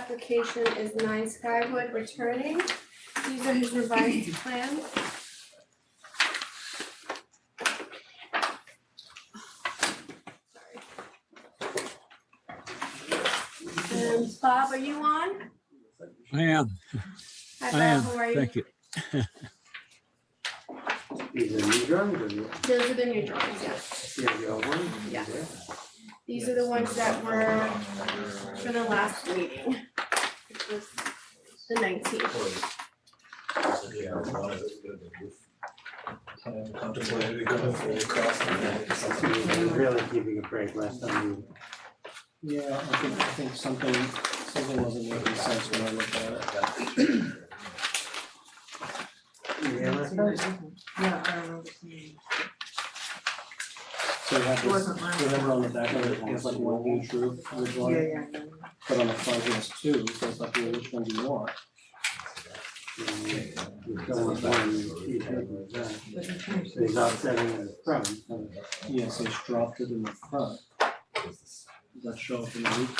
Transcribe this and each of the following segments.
application is 9 Skywood returning. These are his revised plans. And Bob, are you on? I am. Hi I Bob, am. how are you? Thank you. These are new drawings or you? Those are the new drawings, yeah. Yeah, you have one? Yeah. These are the ones that were for the last meeting, which was the 19th. You're really giving a break last time Yeah, I think something wasn't making sense when I looked at it. you last time? Yeah, I remember seeing it. So you have It wasn't this, mine. remember on the back of it, it's like one huge roof originally, Yeah. but on the front it's two, so it's like, well, which one do you want? You go with one, you take it back. But he changed So he's offsetting in the front. Yes, he's dropped it in the front. Does that show up in the roof?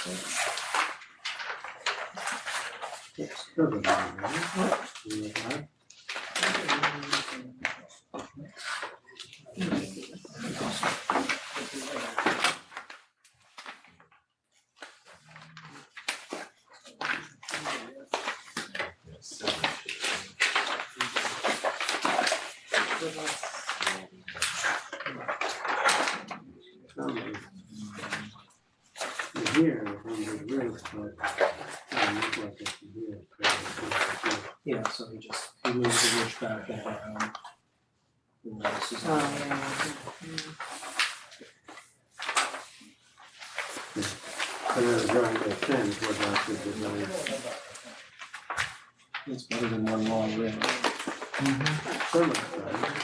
Still good, right? You look hard. Here, on the roof, but look like it's here. Yeah, so he moves the roof back and around. And this is- Another drawing they send was not the design. It's better than one long rim. Some of them.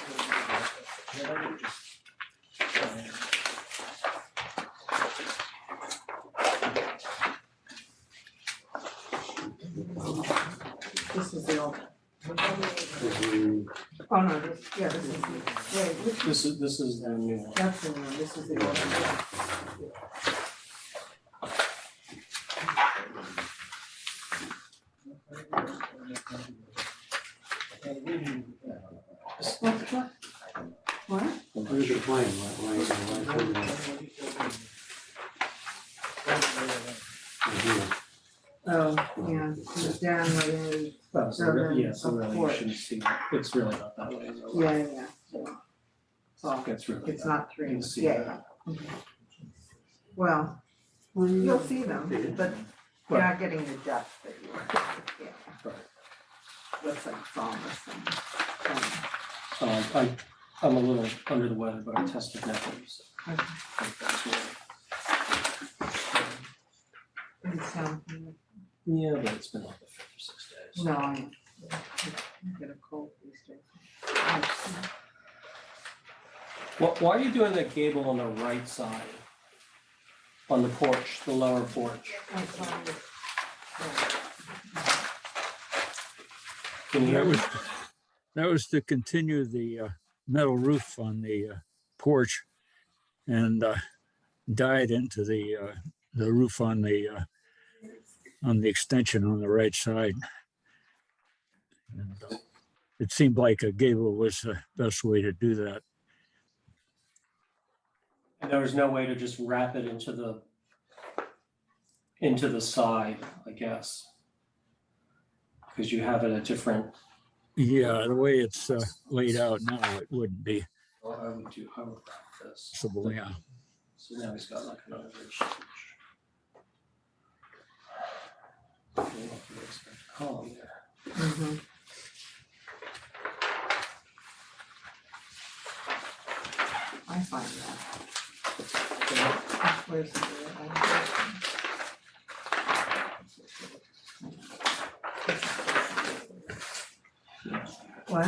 This is the old. Mhm. Oh, no, this is the, wait, which, This is the new one. that's the one, this is the old one. What? What? What is the plan? Why? Oh, yeah, it's down like, Oh, so then yeah, so a really you porch. shouldn't see it. It's really not that way. So yeah. So, it's really. it's not three, You see yeah. Well, you'll see them, but you're not getting the depth that you were, yeah. Right. Looks like it's almost, I'm a little under the weather, but I tested negative. So I think that's why. Yeah, but it's been like 5 or 6 days. No, I get a cold these days. Why are you doing the gable on the right side? On the porch, the lower porch? I saw it. Can you hear me? That was to continue the metal roof on the porch and died into the roof on the extension on the right side. And, it seemed like a gable was the best way to do that. And there was no way to just wrap it into the side, I guess. Because you have it a different. Yeah, the way it's laid out now, it wouldn't be Well, I would wrap this. possible. Yeah. So now he's got like another ridge. Column there. Mhm. I find that. Where's the, what?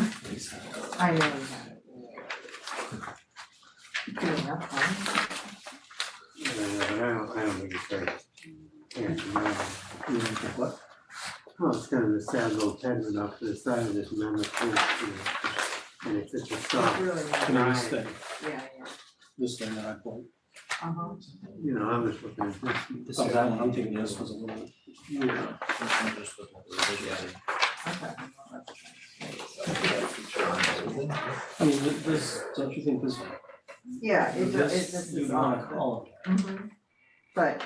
I know you have it. Good enough, huh? But I don't think it's very. You think of what? Well, it's kind of the sad little pendant off to the side of this mammoth tree, you know, and it's just a It's soft, really nice. I mean, this thing, Yeah. this thing that I pulled. Uh-huh. you know, I'm just looking at this. Oh, that one, I'm thinking this was a little Yeah. Okay. I mean, this, don't you think this, Yeah, this this, is you wanna odd. call Mhm. But,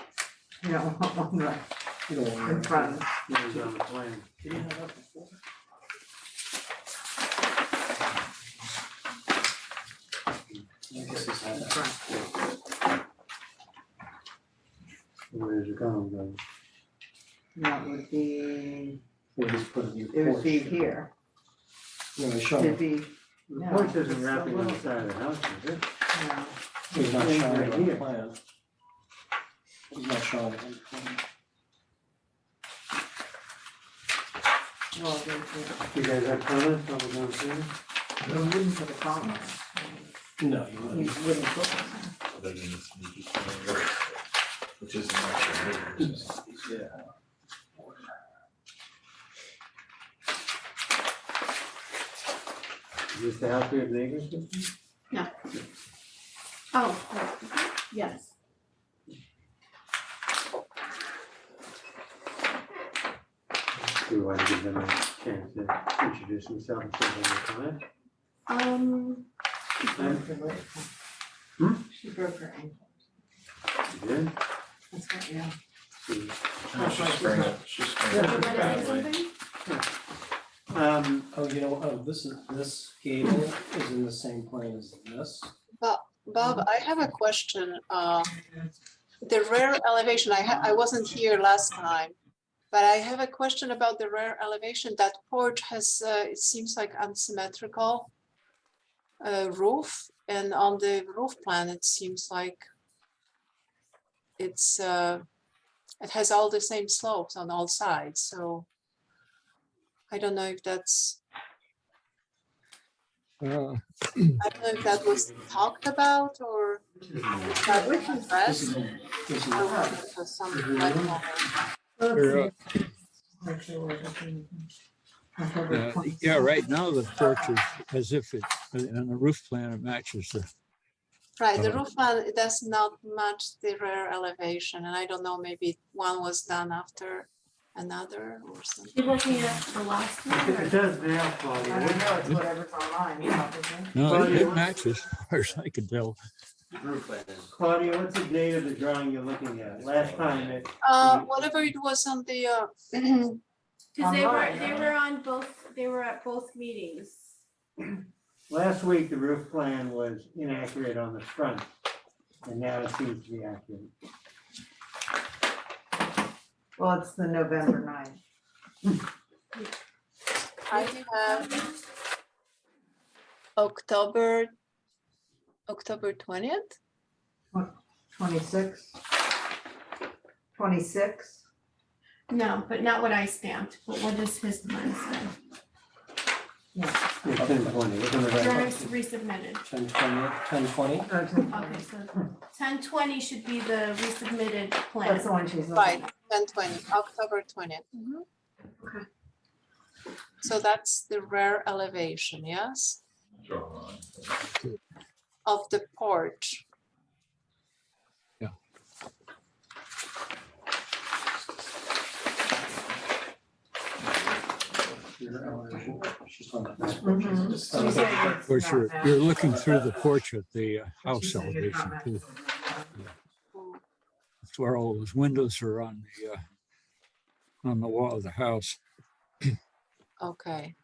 you know, on the, it? You don't in wanna- front. It was on the plan. Did you have that before? I guess this had that. Where's it going, though? That would be, They just put a new it would porch. be here, No, they show it'd it. be, The No, porch it's isn't a wrapping on the little- side of the house, is it? no, He's not It's showing it right on the here. plan. He's not showing it on the plan. well, there's, You guys have comments on the one thing? you wouldn't put a column No, you in, wouldn't. you wouldn't put one Which is actually. Yeah. Is this the house we have neighbors with? Oh, yes. Do we want to give them a chance to introduce themselves and say their comment? She broke her ankle. You did? That's what, yeah. See. She's spraying it, she's spraying You it wanna say badly. something? Oh, you know, this gable is in the same plane as this. Bob, I have a question. The rear elevation, I wasn't here last time, but I have a question about the rear elevation. That porch has, it seems like unsymmetrical roof, and on the roof plan, it seems like it's, it has all the same slopes on all sides, so I don't know if that's, I don't know if that was talked about or if that was This addressed. is, this is, Or if it was something like that. They're, October yeah, right now the porch is as if it, on the roof plan, it matches the, Right, the roof line, it does not match the rear elevation, and I don't know, maybe one was done after another or something. You're looking at the last one, It or? does now, I Claudia. don't know, it's whatever's online, probably. no, it matches, as far as I can tell. Claudia, what's the date of the drawing you're looking at? Last time it, Whatever it was on the, Cause Online, they right? were on both, they were at both meetings. last week, the roof plan was inaccurate on the front, and now it seems to be accurate. Well, it's the November 9th. I have October 20th. 26. 26. No, but not what I stamped, but what does his plan say? Yeah, 10/20, look on the right. Drawings resubmitted. 10/20. Okay, so 10/20 should be the resubmitted plan. That's the one she's looking Right, at. 10/20, October 20th. Okay. So that's the rear elevation, yes, of the porch. Your elevation, she's talking about this. Mhm. This She elevation. said Of course, it's you're, not you're matched. looking through the porch at the house She said it's elevation not too. matched. That's where all those windows are on the wall of the house. Okay,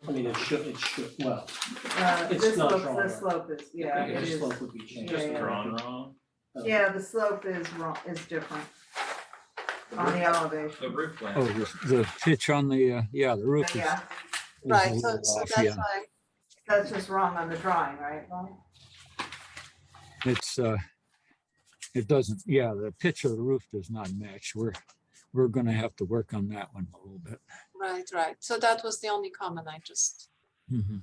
I mean, it should, well, It's This not looks, drawn the right. slope is, yeah, it the is. slope would be changed. Yeah, yeah. Drawn wrong. Yeah, the slope is wrong, is different on the elevation. The roof plan. Oh, the pitch on the, the roof is. Yeah, is a right, little so off, that's yeah. why, that's just wrong on the drawing, right? Well, It's, it doesn't, the pitch of the roof does not match. We're gonna have to work on that one a little bit. right, so that was the only comment I just. Mhm.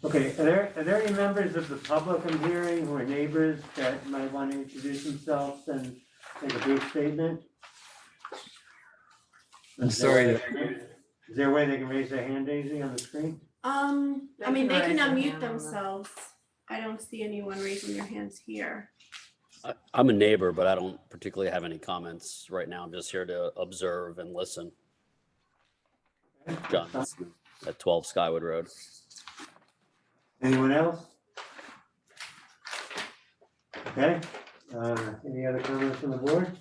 Okay, are there any members of the public I'm hearing who are neighbors that might want to introduce themselves and make a brief statement? I'm Is there sorry a that- way- Is there a way they can raise their hand, Daisy, on the screen? I mean, they can raise their unmute hand on the- themselves. I don't see anyone raising their hands here. I'm a neighbor, but I don't particularly have any comments right now. I'm just here to observe and listen. John Smith at 12 Skywood Road. Anyone else? Okay, any other comments from the board?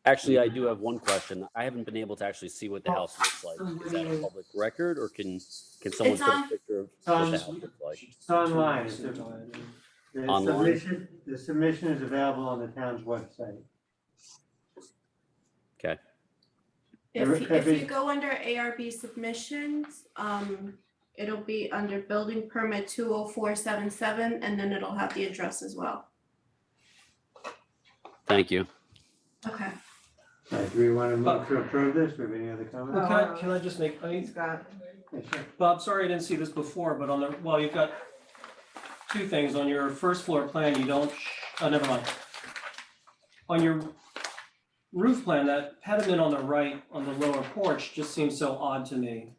Actually, I do have one question. I haven't been able to actually see what the house looks like. Is that a public record, or can someone It's put on- a picture of on- what the house looks like? It's online. The Online? submission is available on the town's website. Okay. If you go under ARB submissions, it'll be under building permit 20477, and then it'll have the address as well. Thank you. Okay. Do we want to move to approve this? Do we have any other comments? Well, can I just make, Scott, Yeah, sure. Bob, sorry I didn't see this before, but on the, well, you've got two things. On your first floor plan, you don't, never mind. On your roof plan, that pediment on the right, on the lower porch, just seems so odd to me.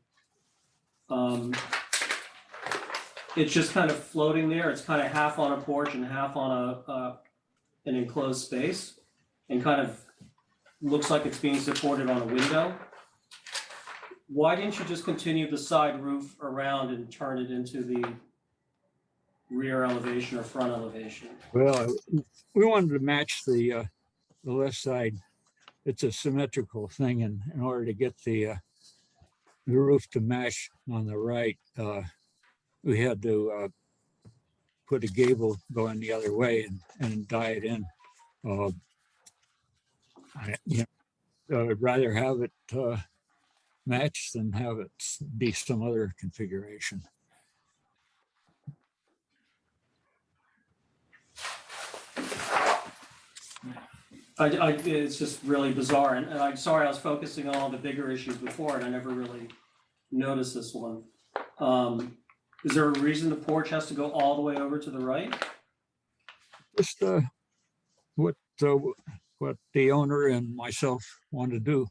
It's just kind of floating there. It's kind of half on a porch and half on an enclosed space, and kind of looks like it's being supported on a window. Why didn't you just continue the side roof around and turn it into the rear elevation or front elevation? Well, we wanted to match the left side. It's a symmetrical thing, and in order to get the roof to match on the right, we had to put a gable going the other way and die it in. I'd rather have it match than have it be some other configuration. It's just really bizarre, and I'm sorry, I was focusing on all the bigger issues before, and I never really noticed this one. Is there a reason the porch has to go all the way over to the right? Just what the owner and myself want to do.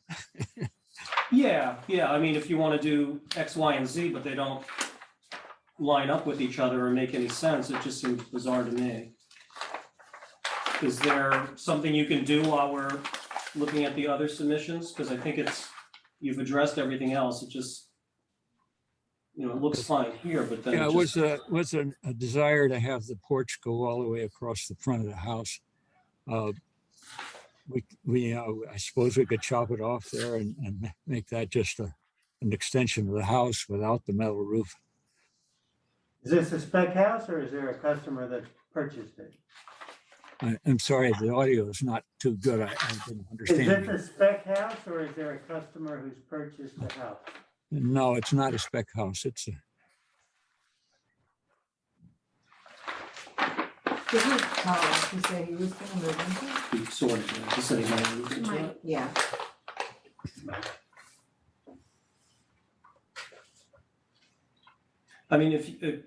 Yeah, I mean, if you want to do X, Y, and Z, but they don't line up with each other or make any sense, it just seems bizarre to me. Is there something you can do while we're looking at the other submissions? Because I think you've addressed everything else. It just, it looks fine here, but then. Yeah, it was a desire to have the porch go all the way across the front of the house. I suppose we could chop it off there and make that just an extension of the house without the metal roof. Is this a spec house or is there a customer that purchased it? I'm sorry, the audio is not too good. I didn't understand. Is this a spec house or is there a customer who's purchased the house? No, it's not a spec house. It's a, did he say he was gonna move into? He sort of, he said he might move into it. Yeah. I mean,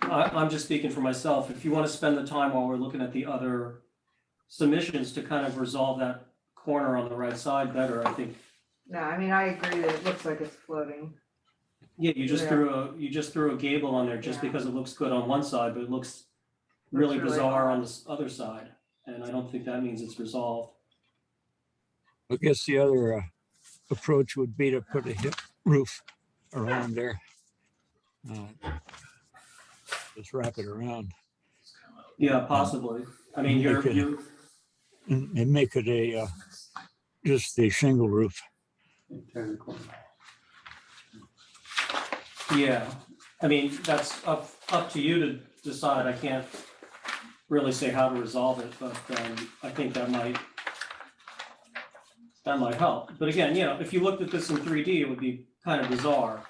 I'm just speaking for myself. If you want to spend the time while we're looking at the other submissions to kind of resolve that corner on the right side better, I think. No, I mean, I agree that it looks like it's floating. Yeah, you just Yeah. threw a gable on there just Yeah. because it looks good on one side, but it looks really really bizarre on odd. this other side. And I don't think that means it's resolved. I guess the other approach would be to put a hip roof around there. Just wrap it around Yeah, possibly. I mean, you're, and make it a just the shingle roof. Turn the corner. yeah. I mean, that's up to you to decide. I can't really say how to resolve it, but I think that might help. But again, if you looked at this in 3D, it would be kind of bizarre.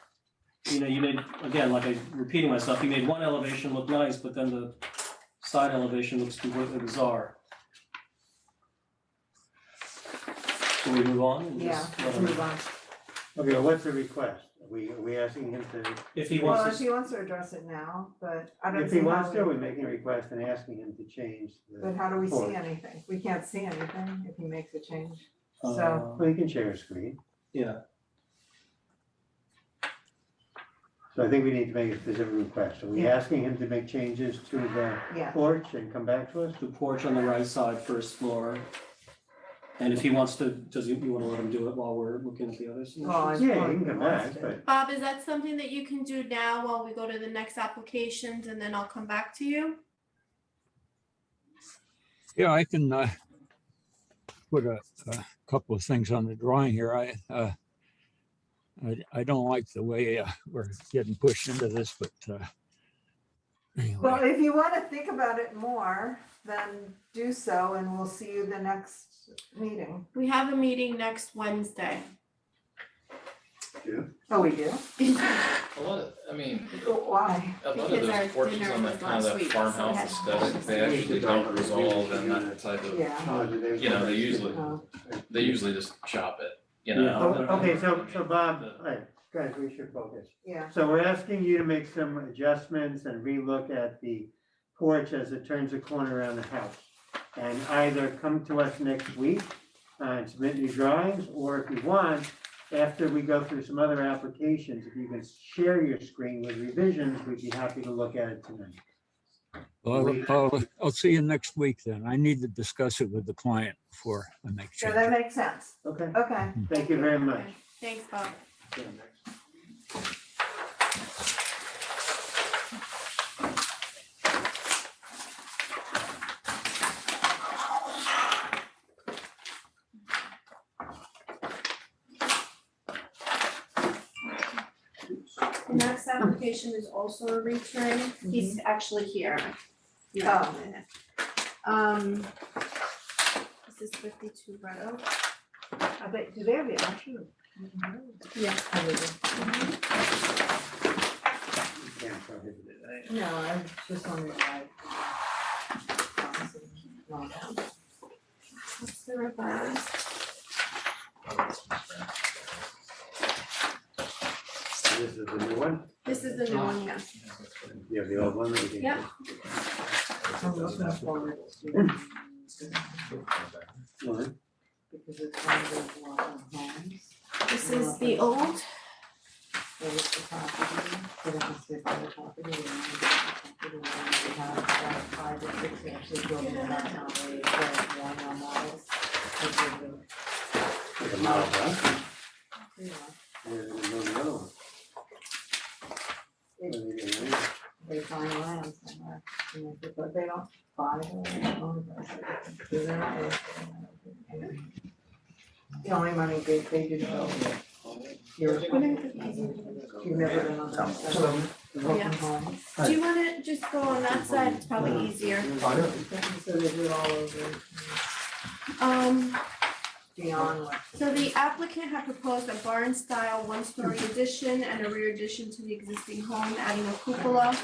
You made, again, like I'm repeating myself, you made one elevation look nice, but then the side elevation looks completely bizarre. Can we move on? and Yeah, just let let's him- move on. Okay, well, what's the request? Are we asking him to, If he Well, if wants to, he wants to address it now, but I don't if see he how wants to, we- we're making a request and asking him to change But the, how do we see Porch. anything? We can't see anything if he makes a change. uh, So- well, you can share a screen. yeah. So I think we need to make a specific request. Are we Yeah. asking him to make changes to the Yeah. porch and come back to us? The porch on the right side, first floor. And if he wants to, you wanna let him do it while we're looking at the others? Well, I Yeah, suppose he can come he wants back, to. but Bob, is that something that you can do now while we go to the next applications and then I'll come back to you? Yeah, I can put a couple of things on the drawing here. I don't like the way we're getting pushed into this, but Well, anyway. if you wanna think about it more, then do so, and we'll see you the next meeting. We have a meeting next Wednesday. Oh, we do? A lot of, I mean, Why? a lot of Because our those porches dinner on was that kind of last that week, so farmhouse we had- aesthetic, they actually don't resolve in that type of, Yeah. you know, they usually just chop it, you know? Yeah. okay, so Bob, all right, guys, we should focus. Yeah. So we're asking you to make some adjustments and relook at the porch as it turns the corner around the house. And either come to us next week and submit new drawings, or if you want, after we go through some other applications, if you can share your screen with revisions, we'd be happy to look at it tonight. Well, I'll see you next week then. I need to discuss it with the client before I make Yeah, that changes. makes sense. Okay, Okay. thank you very much. Okay, thanks, Bob. The next application is also a return. He's actually here. Oh. This is 52 Red Oak. I bet, do they have the option? Yeah. Oh, they do. Can't prohibit it. No, I just wondered why. What's the revised? This is the new one? This is the new one, yeah. You have the old one? that you can- Yep. I'm looking forward to, One. because it's one of those walk-on homes. This is the old. So it's the property, but it has to be the property, and then the property, and then we have about 5 or 6 actually building that how they build one models. Like a model, huh? Pretty much. Or they're gonna build another one. Or they're gonna- They find land somewhere, and but they don't buy it or own it. They're not really- The only money they do build it. You've never been on that side. Yeah. Home. Do you wanna just go on that side? It's probably easier. So they do it all over, beyond what. So the applicant had proposed a barn-style one-story addition and a rear addition to the existing home, adding a cupola,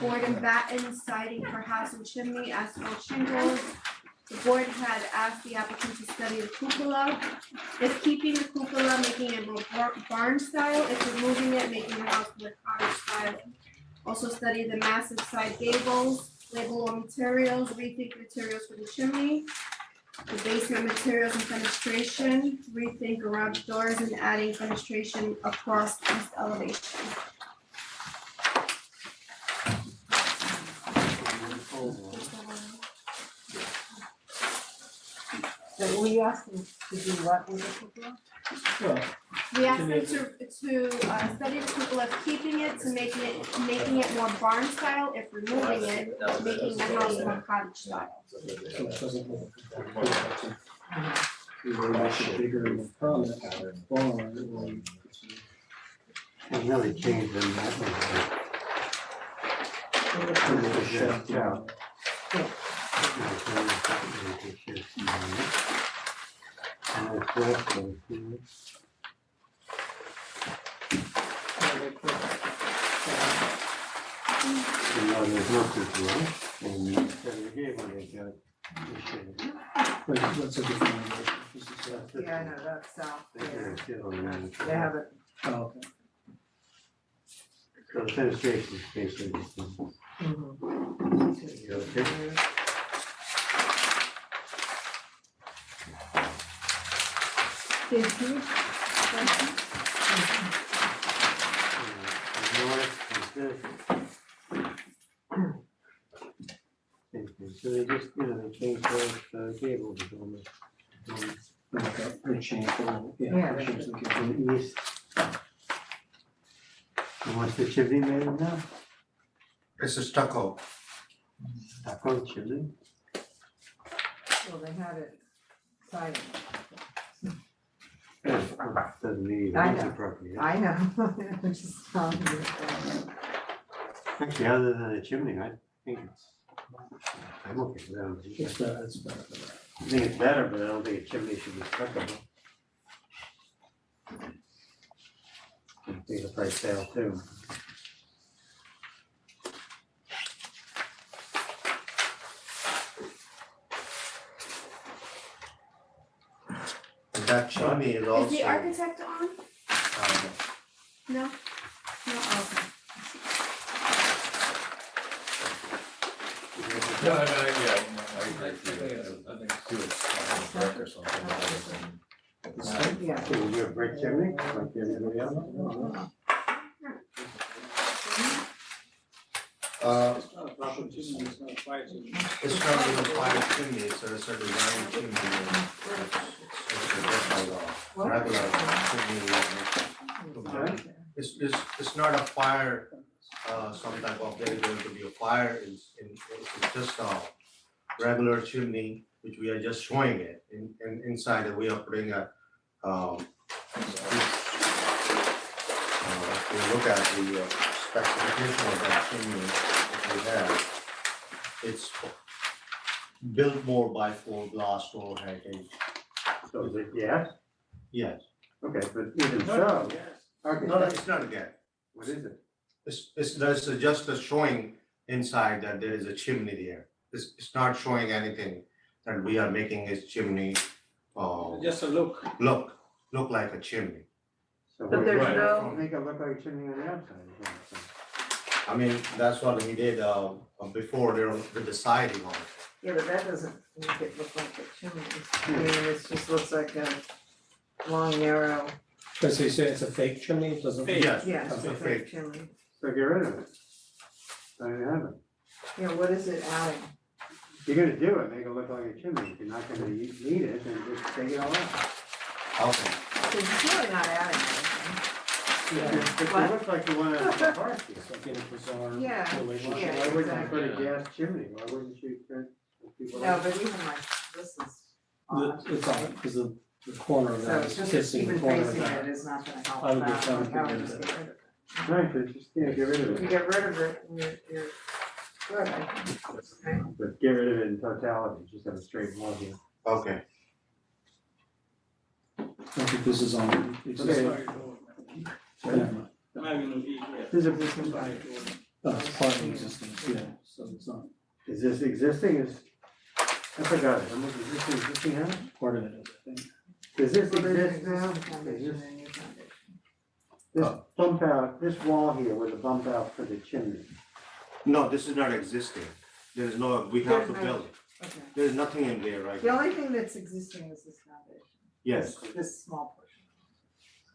board and batten siding for house and chimney, asphalt shingles. The board had asked the applicant to study the cupola. If keeping the cupola, making it more barn style, if removing it, making the house more cottage style. Also study the massive side gables, label all materials, rethink materials for the chimney. The basement materials and fenestration, rethink garage doors and adding fenestration across east elevation. So we asked them to do what with the cupola? Well, We asked them to study the cupola, keeping it to making it more barn style, if removing it, making the house more cottage style. so it doesn't look like we will make it bigger in the permit barn or. They really changed them that much. No, there's no cupola, and so here when they got this shit. Wait, that's a different one. This is, Yeah, I know, that's south, They yeah. got shit on that. They have it. oh, okay. So the fenestration is basically the same. You okay? Did you? north is this. Same thing. So they just, they changed those gables almost. They changed a little, Yeah, yeah. they they changed the- On the east. And what's the chimney made of now? It's a stucco. Stucco chimney? Well, they had it siding. Yeah, doesn't need I it's know. appropriate. I know, I'm just telling you. Actually, other than the chimney, I think I'm okay with that. It's better than that. I think it's better, but I don't think a chimney should be stucco. I think the price sale too. And that chimney is also. Is the architect on? No? No, okay. No, yeah, I agree with you. I think too, it's brick or something. Yeah. So you have a brick chimney, like everybody else? It's not even a fire chimney, it's a design chimney. It's a regular chimney. It's not a fire, some type of, there is going to be a fire, it's just a regular chimney, which we are just showing it, and inside it, we are putting a, if you look at the specification of that chimney that we have, it's built more by 4 glass door heritage. So is it, yeah? Yes. Okay, but even so, No, architect, it's not again. what is it? There's just a showing inside that there is a chimney there. It's not showing anything that we are making this chimney, Just a look. look like a chimney. So But what- there's what- no- Make it look like a chimney on the outside. is what I'm saying. I mean, that's what he did, before there with the siding on it. Yeah, but that doesn't make it look like a chimney. I mean, it just looks like a long, narrow, So you say it's a fake chimney, it doesn't? Yes, yeah, it's it's a a fake fake. chimney. So get rid of it. Don't even have it. Yeah, what is it adding? If you're gonna do it, make it look like a chimney. If you're not gonna need it, then just take it all out. Okay. Because it's really not adding anything. If it What? looks like you want to have a park here. It's like in a bizarre. Yeah, relationship. yeah. Why wouldn't you put a exactly. gas chimney? Why wouldn't you turn people? No, but even like, this is odd. It's on, because the corner of So that is just kissing the even corner of facing it that. is not gonna help I would that, get them like, to I would get just it. get rid of it. Right, but just, get rid of If you it. get rid of it, you're good, I think, okay? But get rid of it in totality, just have a straight wall here. Okay. I think this is on. existing. Never mind. This is existing. It's part of the existing, yeah, so it's not Is this existing? I forgot it. How much is this existing house? part of it, I think. Does this Well, there's exist an now? existing Is foundation this, and a new foundation. this bump out, this wall here with a bump out for the chimney? No, this is not existing. There is no, we have to There's no- build it. Okay. There's nothing in there right The now. only thing that's existing is this foundation. Yes, This small portion.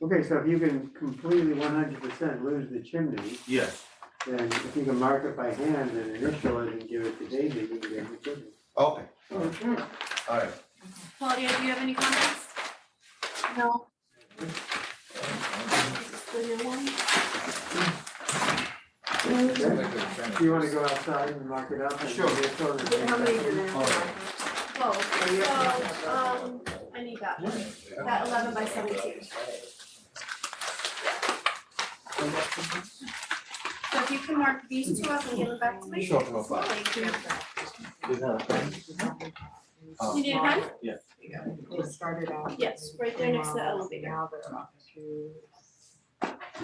Okay, so if you can completely 100% lose the chimney, yes. then if you can mark it by hand and initial it and give it to David, you can get the chimney. Okay, all right. Claudia, do you have any comments? No, The new one? Do you wanna go outside and mark it up? and Sure. initial and- How many did it Oh, so, I need that one, that 11 by 17. So if you can mark these two up and give them back to me. Sure, no problem. Thank you. Oh. You need a pen? It started out. Yes, right there next to the models, elevator. Now they're up to.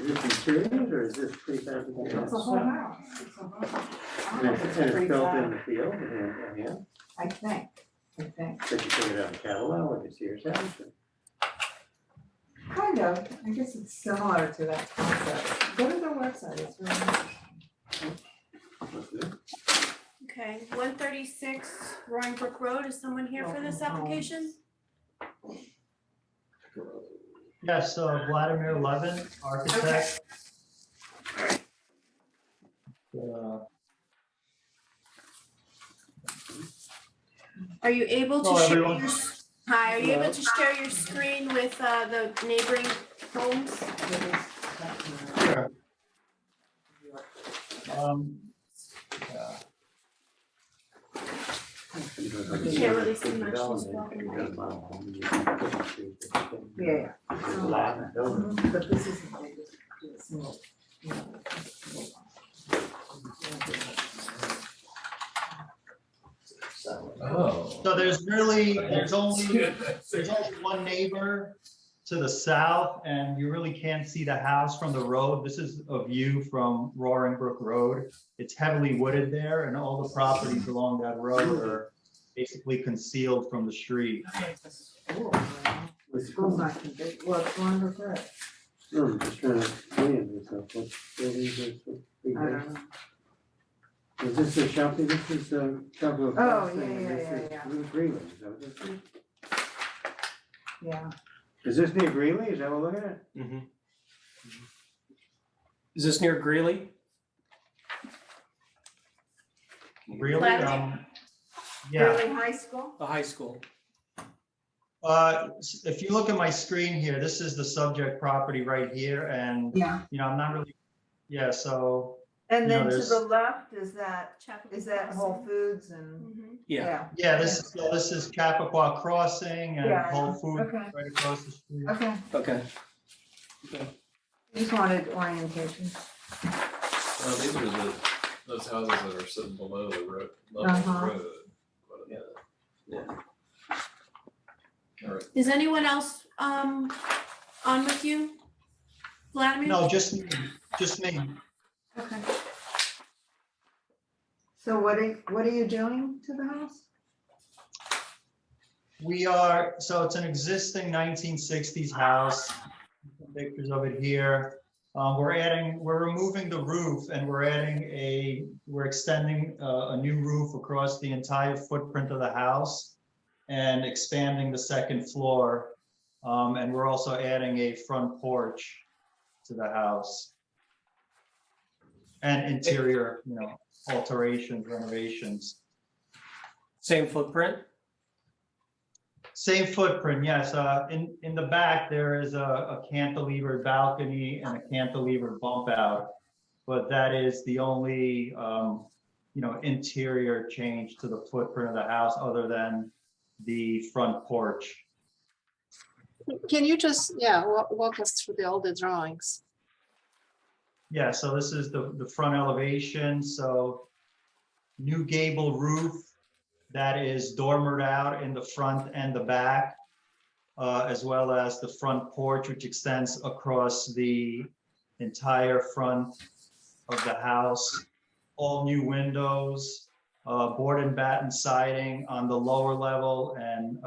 Is this interior or is this prefabricated? It's a whole house. It's a whole house. I don't And know if it's built in prefab. the field and, yeah, I think. but you figured out the catalog, like it's Sears house. Kind of, I guess it's similar to that concept. Go to their website, it's really interesting. Okay, 136 Roaring Brook Road, is someone here for this application? Yes, Vladimir Levin, architect. Are you able to Hello, share everyone. your, hi, are you able to share your screen with the neighboring homes? Sure. Can't really see much as well. Yeah, but this is the biggest. Oh. So there's only one neighbor to the south, and you really can't see the house from the road. This is a view from Roaring Brook Road. It's heavily wooded there, and all the properties along that road are basically concealed from the street. The school's not too big. What's wrong with that? No, I'm just trying to plan this up. What buildings are so big? I don't know. Is this a shopping, this is a couple of. Oh, houses, and yeah, this yeah, is yeah. Blue Greeley, is that what this is? Yeah. Is this near Greeley, is that what we're looking at? Is this near Greeley? Really? Vladimir? Yeah. Early high school? The high school? If you look at my screen here, this is the subject property right here, and, Yeah. I'm not really, so, And You know, then to there's- the left, is that Chappaqua Whole Crossing. Foods and? Mhm. Yeah. yeah, this is Chappaqua Crossing and Yeah, Whole Foods okay. right across the street. Okay, Okay. just wanted orientation. Well, these are those houses that are sitting below the road, level of the Uh-huh. road. Yeah. All right. Is anyone else on with you? Vladimir? No, just me. Okay. So what are you doing to the house? So it's an existing 1960s house. Pictures of it here. We're removing the roof, and we're extending a new roof across the entire footprint of the house and expanding the second floor. And we're also adding a front porch to the house. And interior, alterations, renovations. Same footprint? Same footprint, yes. In the back, there is a cantilevered balcony and a cantilevered bump out. But that is the only, interior change to the footprint of the house other than the front porch. Can you just, walk us through all the drawings? Yeah, so this is the front elevation. So new gable roof that is dormered out in the front and the back, as well as the front porch, which extends across the entire front of the house. All new windows, board and batten siding on the lower level, and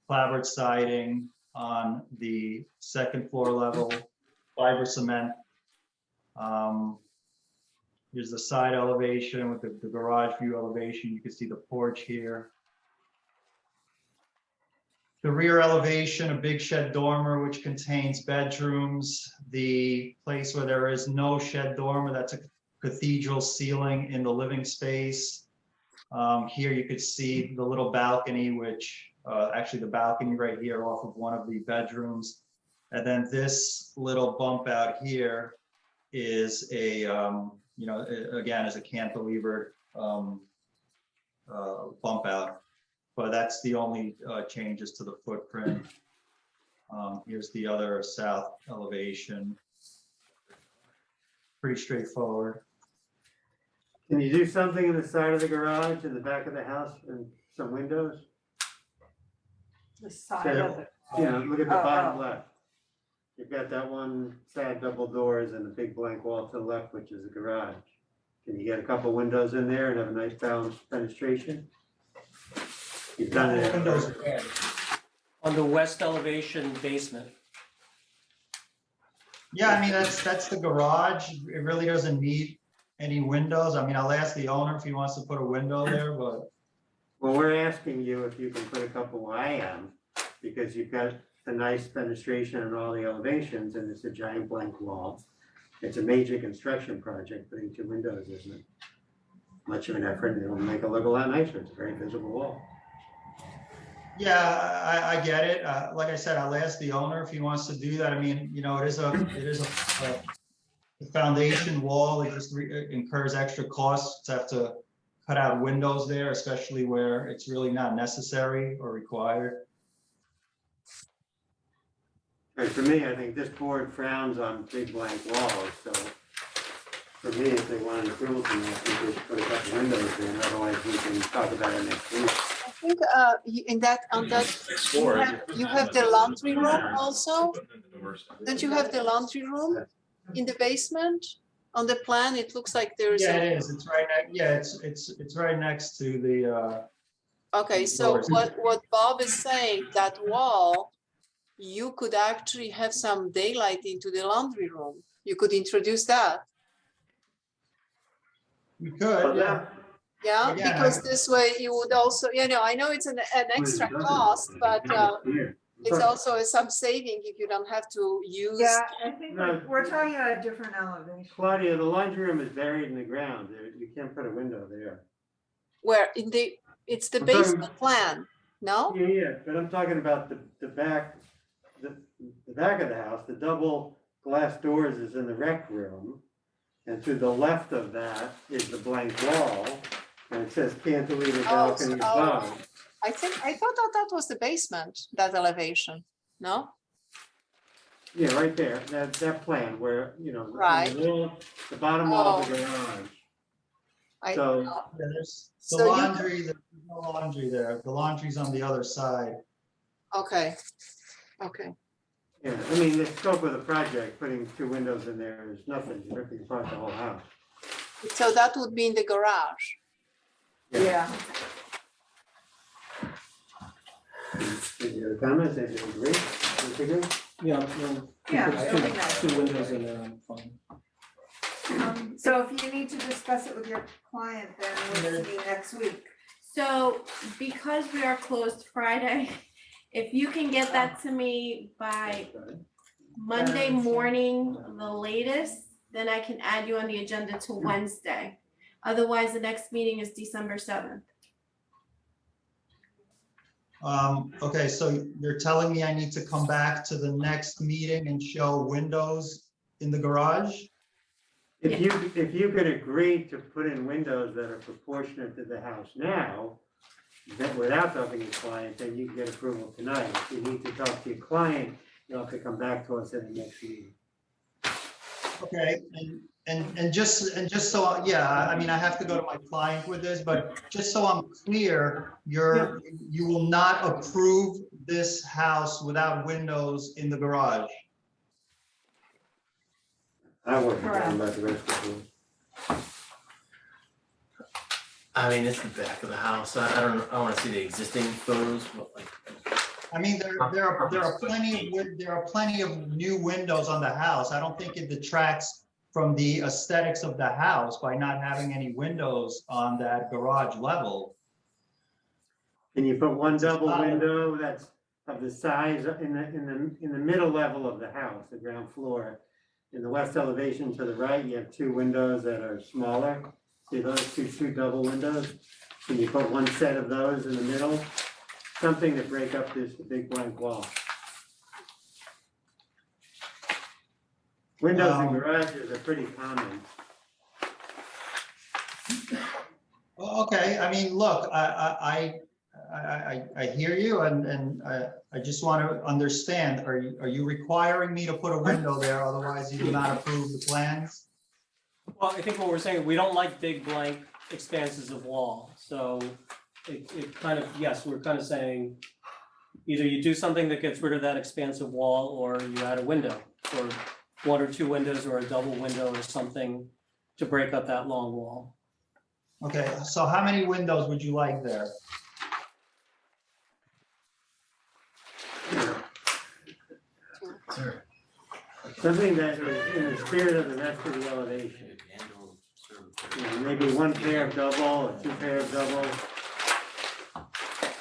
clapboard siding on the second floor level, fiber cement. Here's the side elevation with the garage view elevation. You can see the porch here. The rear elevation, a big shed dormer, which contains bedrooms. The place where there is no shed dormer, that's a cathedral ceiling in the living space. Here you could see the little balcony, which actually the balcony right here off of one of the bedrooms. And then this little bump out here is a, again, is a cantilevered bump out. But that's the only changes to the footprint. Here's the other south elevation. Pretty straightforward. Can you do something in the side of the garage, in the back of the house, and some windows? The side of it. Look at the Oh, bottom oh. left. You've got that one sad double doors and a big blank wall to the left, which is the garage. Can you get a couple windows in there and have a nice balanced fenestration? You've done it. Windows. On the west elevation basement. Yeah, I mean, that's the garage. It really doesn't need any windows. I mean, I'll ask the owner if he wants to put a window there, but. Well, we're asking you if you can put a couple, I am, because you've got a nice fenestration on all the elevations, and it's a giant blank wall. It's a major construction project, putting two windows isn't much of an effort, and it'll make it look a lot nicer. It's a very visible wall. Yeah, I get it. Like I said, I'll ask the owner if he wants to do that. I mean, you know, it is a foundation wall. It just incurs extra costs to have to cut out windows there, especially where it's really not necessary or required. And for me, I think this board frowns on big blank walls, so for me, if they wanted approval from us, we could put a couple windows in, otherwise we can talk about it next week. I think in that, on that, you have the laundry room also? Don't you have the laundry room in the basement? On the plan, it looks like there's. Yeah, it is. It's right next, yeah, it's right next to the, Okay, so what Bob is saying, that wall, you could actually have some daylight into the laundry room. You could introduce that. we could, yeah. Yeah, Again, because this way you would also, you know, I know it's an extra cost, but it's also some saving if you don't have to use. Yeah, I think No. we're talking about a different elevation. Claudia, the laundry room is buried in the ground. You can't put a window there. Where in the, it's the I'm talking- basement plan, no? Yeah, but I'm talking about the back, the back of the house, the double glass doors is in the rec room. And to the left of that is the blank wall, and it says cantilever balcony above. I thought that was the basement, that elevation, no? Yeah, right there, that plan where, you know, Right. in the middle, the bottom wall of the garage. I, So- Yeah, there's So the you- laundry, there's no laundry there. The laundry's on the other side. okay, okay. Yeah, I mean, the scope of the project, putting 2 windows in there is nothing, you're ripping apart the whole house. So that would be in the garage. Yeah. Any other comments, anybody agree? Disagree? Yeah, no, Yeah, there's it'll be nice. two windows in there, I'm fine. So if you need to discuss it with your client, then we'll see you next week. So because we are closed Friday, if you can get that to me by Monday morning, the latest, then I can add you on the agenda to Wednesday. Otherwise, the next meeting is December 7th. Okay, so you're telling me I need to come back to the next meeting and show windows in the garage? If you could agree to put in windows that are proportionate to the house now, that without talking to your client, then you can get approval tonight. If you need to talk to your client, you'll have to come back to us at the next meeting. Okay, and just so, yeah, I mean, I have to go to my client with this, but just so I'm clear, you will not approve this house without windows in the garage? I wasn't talking about the rest of the room. I mean, it's the back of the house. I don't know. I want to see the existing photos, but like. I mean, there are plenty of new windows on the house. I don't think it detracts from the aesthetics of the house by not having any windows on that garage level. Can you put one double window that's of the size in the middle level of the house, the ground floor? In the west elevation to the right, you have 2 windows that are smaller. See those two double windows? Can you put one set of those in the middle? Something to break up this big blank wall. Windows in garages are pretty common. Well, okay, I mean, look, I hear you, and I just want to understand, are you requiring me to put a window there, otherwise you do not approve the plans? Well, I think what we're saying, we don't like big blank expanses of wall, so it kind of, yes, we're kind of saying either you do something that gets rid of that expansive wall, or you add a window, or 1 or 2 windows, or a double window or something to break up that long wall. Okay, so how many windows would you like there? Something that is in the spirit of the rest of the elevation. You know, maybe 1 pair of double or 2 pair of double.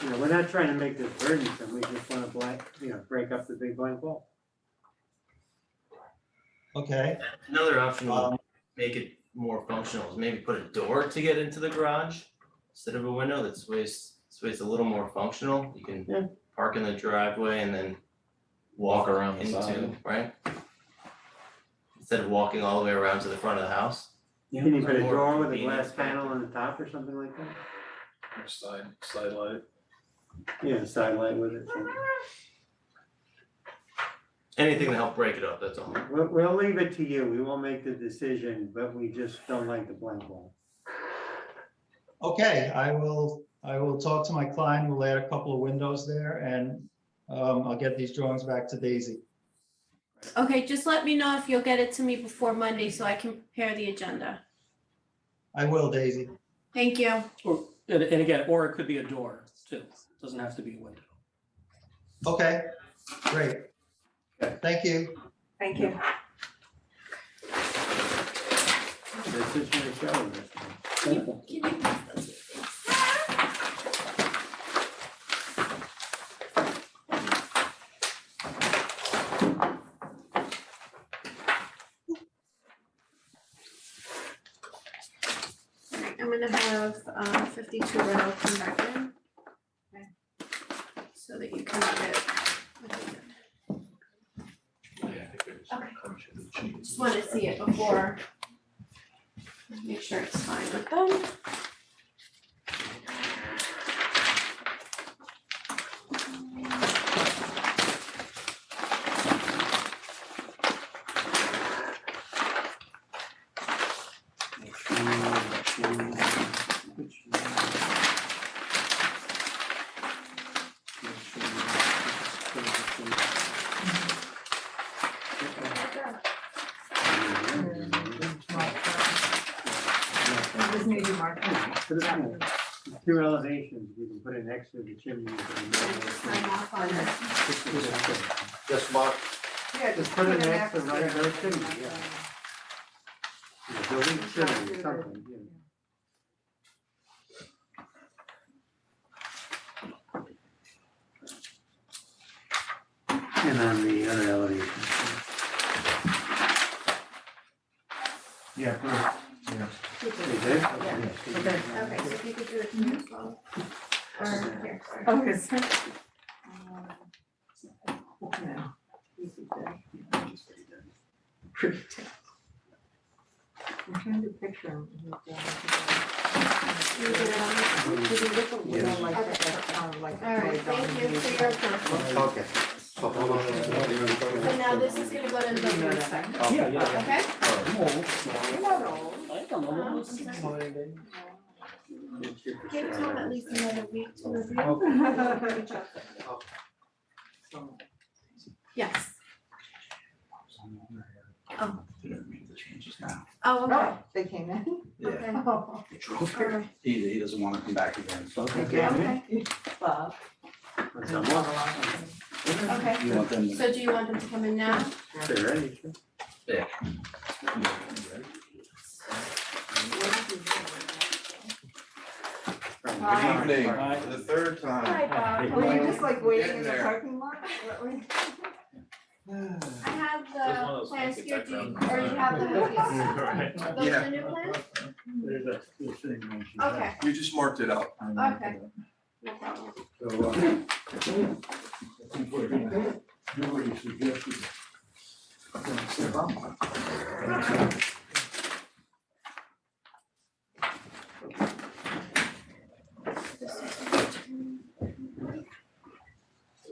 You know, we're not trying to make this burdensome, we just want to break up the big blank wall. Okay, Another option would make it more functional is maybe put a door to get into the garage instead of a window. That's way space a little more functional. You Yeah. can park in the driveway and then walk around the into, side. right? Instead of walking all the way around to the front of the house. Can you put a More door with a convenient glass panel on the top or something like that? Or side light. Yeah, sidelight with it. Anything to help break it up, that's all. We'll leave it to you. We won't make the decision, but we just don't like the blank wall. Okay, I will talk to my client. We'll add a couple of windows there and I'll get these drawings back to Daisy. Okay, just let me know if you'll get it to me before Monday so I can prepare the agenda. I will, Daisy. Thank you. And again, or it could be a door too, doesn't have to be a window. Okay, great. Thank you. Thank you. This is your show. Can you pass those things? Alright, I'm gonna have 52 Renault come back in. Okay. So that you can get it. Okay. Just wanna see it before. Make sure it's fine with them. Just need to mark it. Put it in. Two elevations, we can put it next to the chimney. Sign off on it. Just mark, Yeah, Just put it next to to right it. there, chimney, yeah. Building chimney, something, yeah. And on the other elevation. yeah, yeah. Is it? Yeah. Okay. Okay, so if you could do it to me as well. Or here, sorry. Okay, so. Yeah. Easy to- I'm trying to picture him. You did it on this? Did he look a Yes. little like that, kind of like. Alright, thank you for your approval. Okay. So hold on. So now this is gonna go to the building inspector, Yeah, yeah. okay? You're not old. I don't know. Give Tom at least another week to review. Yes. Oh. Oh, okay. Oh, they came in? Okay. Oh, Alright. He doesn't want to come back again. Okay. Bob. Okay, You want them to so do you want them to come in now? They're ready. Hi. Good evening, Hi. for the third time. Hi, Bob. Were you just like waiting Getting in the there. parking lot? What were you- I have There's one of the those plans fancy here, do you, backgrounds. or you have them with you? Right. Those are Yeah. the new plans? There's a, this thing when she Okay, You just marked it up. okay, no problem. So, I think we're gonna do what you suggested.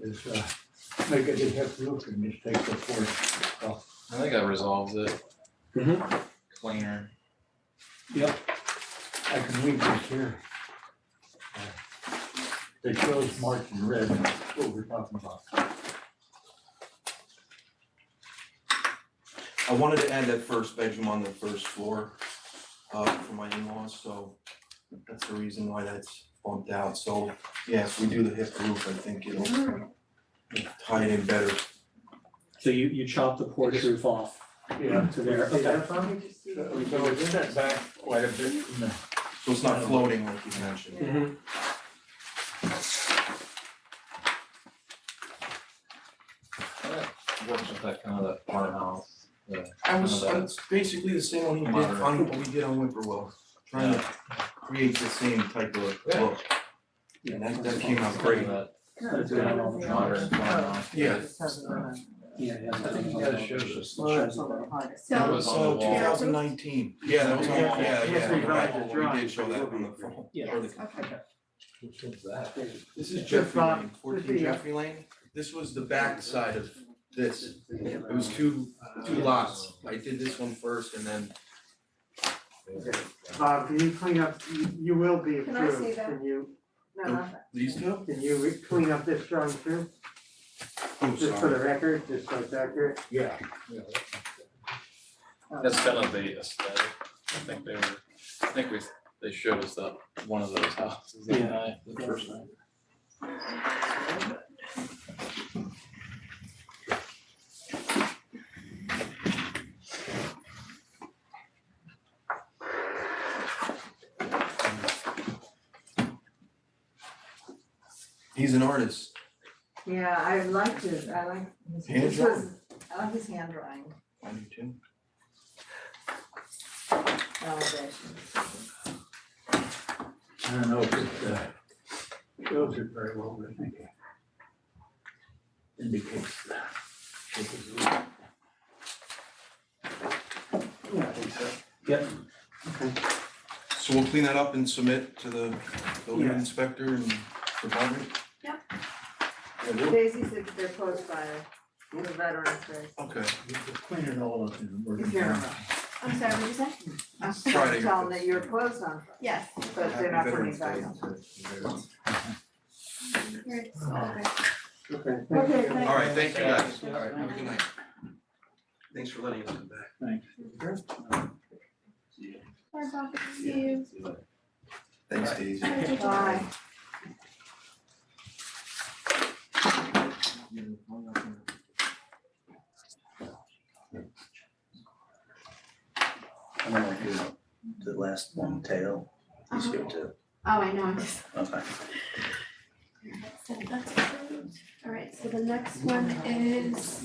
Is, make it a hip roof and just take the porch off. I think that resolves it. Mhm. Cleaner. I can read this here. It shows marked in red, that's what we're talking about. I wanted to add that first bedroom on the first floor for my in-laws, so that's the reason why that's bumped out. So yes, we do the hip roof, I think it'll tie it in better. So you chop the porch roof off Yeah. to there, See okay. that from me? So it's set back quite a bit from the. So it's not floating like you mentioned. Mhm. Works with that kind of that farmhouse. It's basically the same one he did on, what we did on Whippoorwill, trying to create the same type of look. Yeah, that came out great. Modern farmhouse. Yeah. That was So, 2019. Yeah, that was on, yeah, Yes, on we the tried back, to we draw did it, show but that it on the will be front. Yeah. or the- okay. Which one's that? This is Jeffrey Lane, 14 Jeffrey Lane. This was the back side of this. It was two lots. I did this one first and then, Bob, can you clean up, you will be Can I see approved, that? can you, No, nothing. these two? can you clean up this drawing too? Oh, Just for the record, just so it's accurate. Yeah. That's kind of the aesthetic. I think they showed us that one of those houses that night, the first night. He's an artist. Yeah, I like his, I like his, Hand this drawn. was, I like his handwriting, I do too. elevation. I don't know if it shows it very well, but I think it indicates that. Yeah, I think so. Yep. Okay. So we'll clean that up and submit to the building Yeah. inspector and department? Yep. Yeah, we'll- Daisy said they're close by the Veterans Day. Okay. Clean it all up and we're If gonna. you're around. I'm sorry, what did you say? Friday. Tell them that you're closed on, Yes. but they're not Happy putting Veterans back Day. on. Right, so, okay. Okay, thank Okay, you. thank All right, thank you guys. Yeah. All right, have a good night. Thanks for letting us come back. Thanks. Bye, Bob. See you. Thanks, Daisy. Bye. I'm gonna do the last one tail. He's here too. Oh, I know, I'm just. Okay. So that's approved. All right, so the next one is.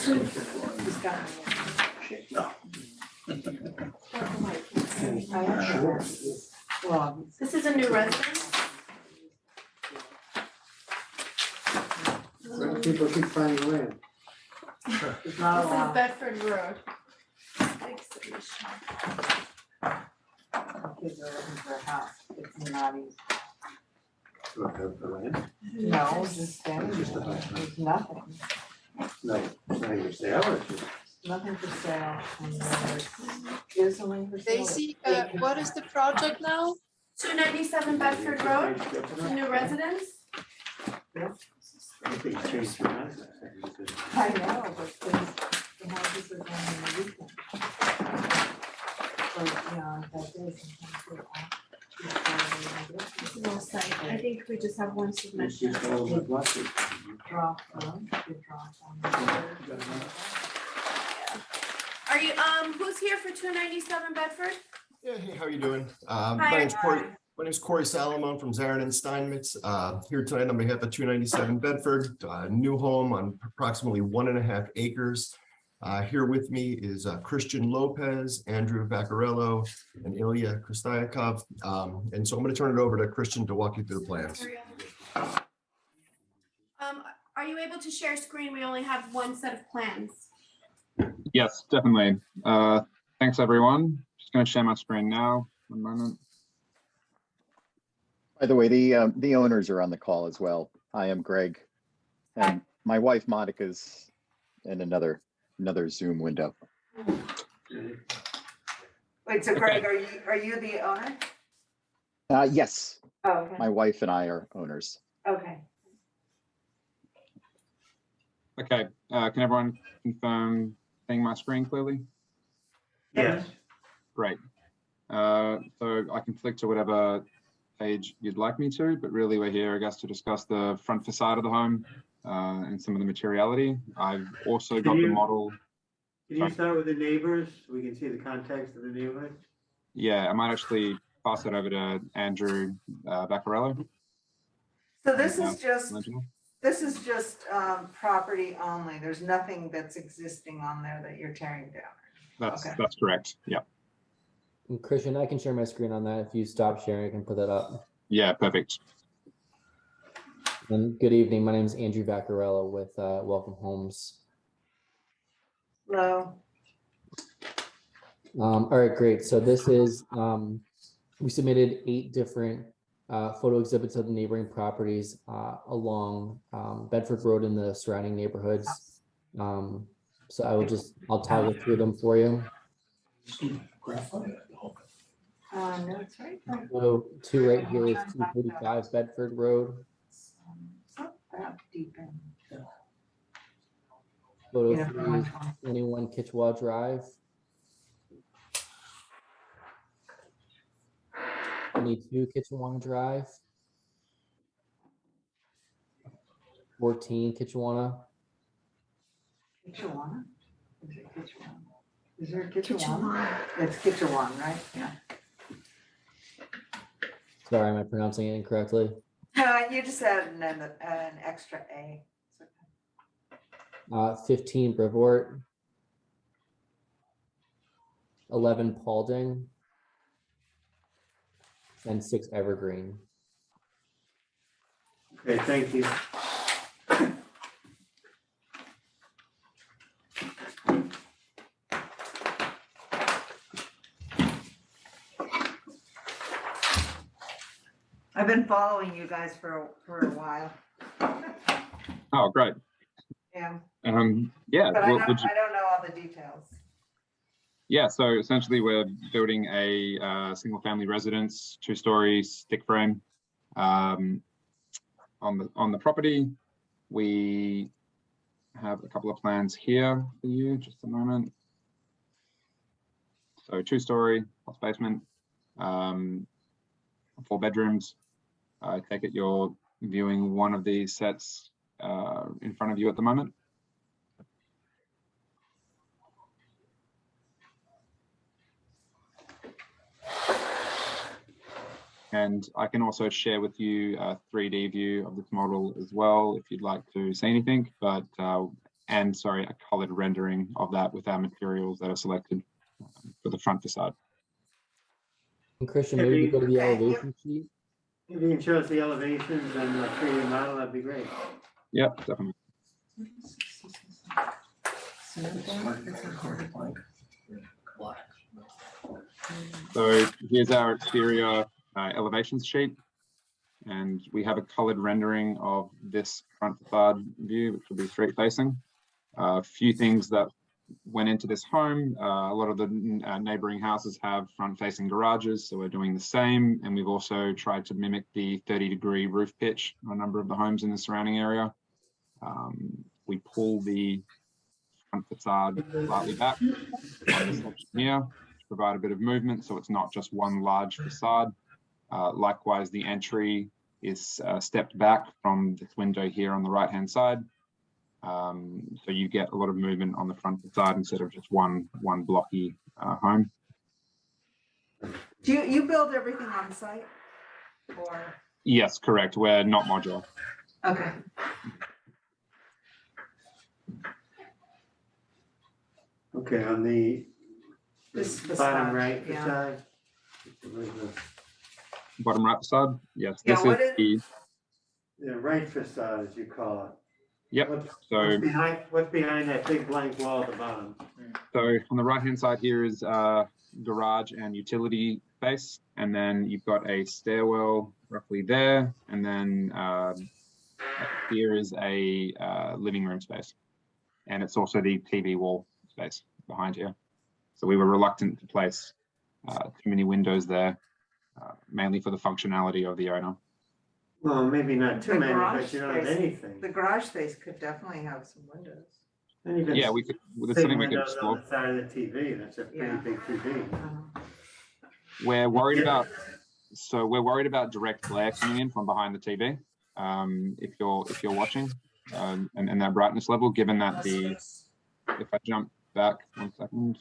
He's got No. Well, This is a new residence. People keep finding land. it's not This is allowed. Bedford Road. Big submission. Kids are looking for a house, it's not easy. The land? No, just standing Just a there, house. there's nothing, No, it's not even sale, it's just. nothing for sale, and there's, is something for sale. Daisy, what is the project now? 297 Bedford Road, it's a new residence. I think it's changed their mind. I know, but the houses are going in the weekend. Or, you know, that day sometimes they're off. This is all site. I think we just have one It's submission. just all the bluffs. Drop, good drop on the. Are you, who's here for 297 Bedford? Yeah, hey, how are you doing? Hi. My name's Corey Salomon from Zarin and Steinmetz. Here tonight on behalf of 297 Bedford, new home on approximately 1.5 acres. Here with me is Christian Lopez, Andrew Vaccarello, and Ilya Kristayakov. And so I'm going to turn it over to Christian to walk you through the plans. Are you able to share screen? We only have one set of plans. Yes, definitely. Thanks, everyone. Just going to share my screen now. One moment. By the way, the owners are on the call as well. I am Greg, and my wife Monica's in another Zoom window. Wait, so Greg, are you the owner? Yes, Oh, okay, my wife and I are owners. okay. Okay, can everyone confirm seeing my screen clearly? Yes. Great. So I can flick to whatever page you'd like me to, but really we're here, I guess, to discuss the front facade of the home and some of the materiality. I've also got the model. Can you start with the neighbors? We can see the context of the neighborhood. Yeah, I might actually pass it over to Andrew Vaccarello. So this is just, property only, there's nothing that's existing on there that you're tearing down? That's correct, yeah. And Christian, I can share my screen on that. If you stop sharing, I can put that up. Yeah, perfect. And good evening. My name is Andrew Vaccarello with Welcome Homes. Hello. All right, great. So this is, we submitted 8 different photo exhibits of the neighboring properties along Bedford Road and the surrounding neighborhoods. So I'll toggle through them for you. No, it's right. So 2 right here is 245 Bedford Road. It's not that deep in. Photo Yeah, 3 is 21 Kitchewa Drive. 22 Kitchewana Drive. 14 Kitchewana. Kitchewana? Is it Kitchewana? Is there a Kitchewana? It's Kitchewana, right? Yeah. Sorry, am I pronouncing it incorrectly? You just added an extra A. 15 Brevoort. 11 Paulding. And 6 Evergreen. Okay, thank you. I've been following you guys for a while. Oh, great. Yeah. Yeah. But I well, don't know all the details. Yeah, so essentially we're building a single family residence, 2-story stick frame on the property. We have a couple of plans here for you, just a moment. So 2-story plus basement, 4 bedrooms. I take it you're viewing one of these sets in front of you at the moment. And I can also share with you a 3D view of this model as well, if you'd like to see anything, but, and sorry, a colored rendering of that with our materials that are selected for the front facade. And Christian, maybe we go to the elevation sheet. If you can show us the elevations and the 3D model, that'd be great. Yep, definitely. So here's our exterior elevations sheet, and we have a colored rendering of this front facade view, which will be street facing. A few things that went into this home. A lot of the neighboring houses have front facing garages, so we're doing the same. And we've also tried to mimic the 30-degree roof pitch on a number of the homes in the surrounding area. We pull the front facade slightly back on this section here to provide a bit of movement, so it's not just one large facade. Likewise, the entry is stepped back from this window here on the right-hand side. So you get a lot of movement on the front facade instead of just one blocky home. Do you build everything on site, or? Yes, correct. We're not modular. Okay. Okay, on the This bottom facade, right yeah. facade. Bottom right facade. Yes, Yeah, this what is The right facade, as you call it. Yep. What's behind that big blank wall at the bottom? So on the right-hand side here is garage and utility space, and then you've got a stairwell roughly there, and then here is a living room space, and it's also the TV wall space behind here. So we were reluctant to place too many windows there, mainly for the functionality of the owner. Well, maybe not too The many, garage but you don't have space- anything. The garage space could definitely have some windows. And you can Yeah, we could. That's see something we could windows explore. on the side of the TV. That's a pretty Yeah. big TV. We're worried Yeah. about. So we're worried about direct glare coming in from behind the TV. If you're watching, and that brightness level, given that if I jump back 1 second.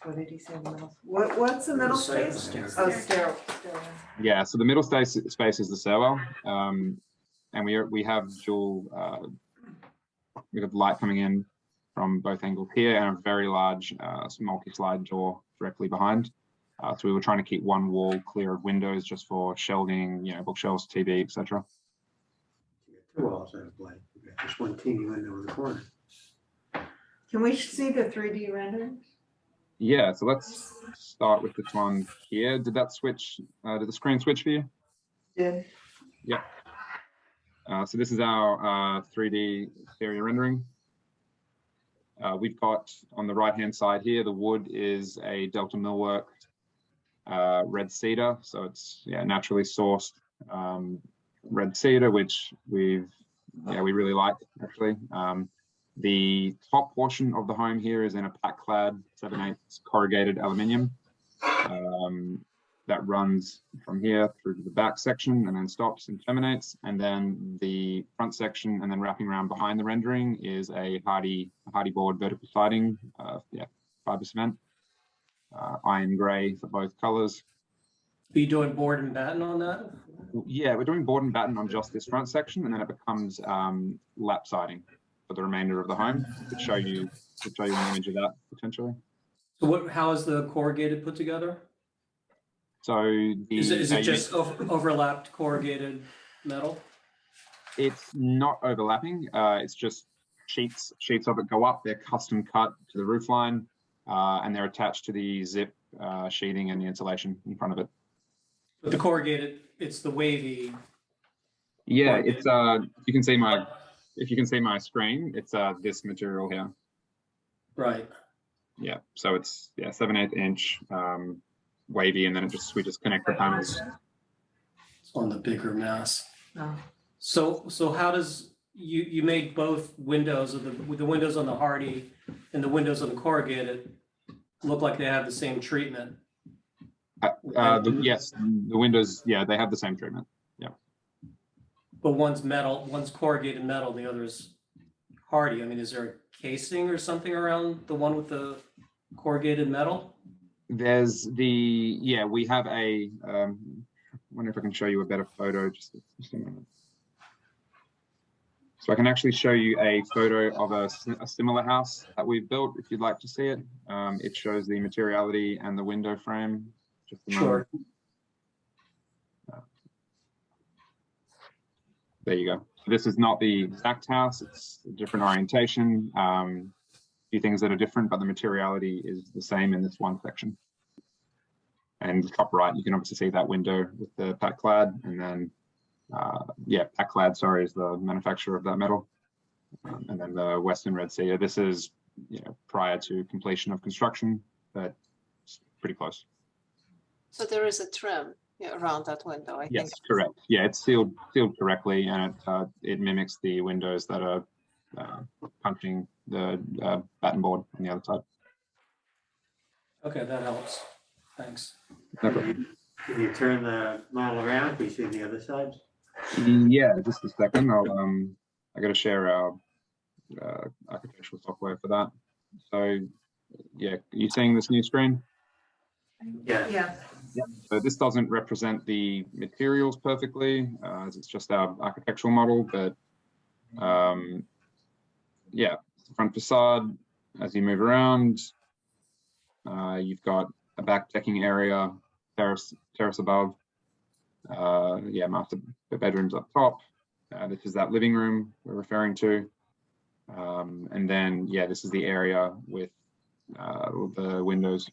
What did he say? What's the middle space? Oh, stairwell. Yeah, so the middle space is the stairwell, and we have dual. We have light coming in from both angles here, and a very large multi-slide door directly behind. So we were trying to keep one wall clear of windows just for shelving, bookshelves, TV, etc. Two walls out of blank, we got just one teeny window in the corner. Can we see the 3D rendering? Yeah, so let's start with this one here. Did that switch, did the screen switch for you? Did. Yeah. So this is our 3D exterior rendering. We've got on the right-hand side here, the wood is a Delta Millwork red cedar. So it's naturally sourced red cedar, which we really like actually. The top portion of the home here is in a pack clad 7/8 corrugated aluminium that runs from here through to the back section and then stops and terminates. And then the front section and then wrapping around behind the rendering is a hardy board vertical siding, fiber cement, iron gray for both colors. Are you doing board and batten on that? Yeah, we're doing board and batten on just this front section, and then it becomes lap siding for the remainder of the home. Could show you an image of that potentially. So how is the corrugated put together? So Is it just overlapped corrugated metal? It's not overlapping. It's just sheets of it go up. They're custom cut to the roof line, and they're attached to the zip sheathing and the insulation in front of it. But the corrugated, it's the wavy. Yeah, it's if you can see my screen, it's this material here. Right. Yeah, so it's 7/8 inch wavy, and then we just connect the panels. It's on the bigger mass. No. So how does you made both windows of the windows on the hardy and the windows on the corrugated look like they have the same treatment? Yes, the windows, they have the same treatment. Yeah. But one's metal, one's corrugated metal, the other's hardy. I mean, is there a casing or something around the one with the corrugated metal? There's we have a, wonder if I can show you a better photo, just a minute. So I can actually show you a photo of a similar house that we've built, if you'd like to see it. It shows the materiality and the window frame. Just a moment. Sure. There you go. So this is not the exact house, it's a different orientation. A few things that are different, but the materiality is the same in this one section. And the top right, you can obviously see that window with the pack clad, and then pack clad, sorry, is the manufacturer of that metal. And then the Western red cedar. This is prior to completion of construction, but it's pretty close. So there is a trim around that window, I think. Yes, correct. Yeah, it's sealed correctly, and it mimics the windows that are punching the batten board on the other side. Okay, that helps. Thanks. No problem. Can you turn the model around? Can you see the other side? Yeah, just a second. I got to share our architectural software for that. So yeah, are you seeing this new screen? Yeah. Yeah. So this doesn't represent the materials perfectly, as it's just our architectural model, but front facade, as you move around, you've got a back decking area, terrace above, master bedrooms up top. This is that living room we're referring to. And then, this is the area with the windows,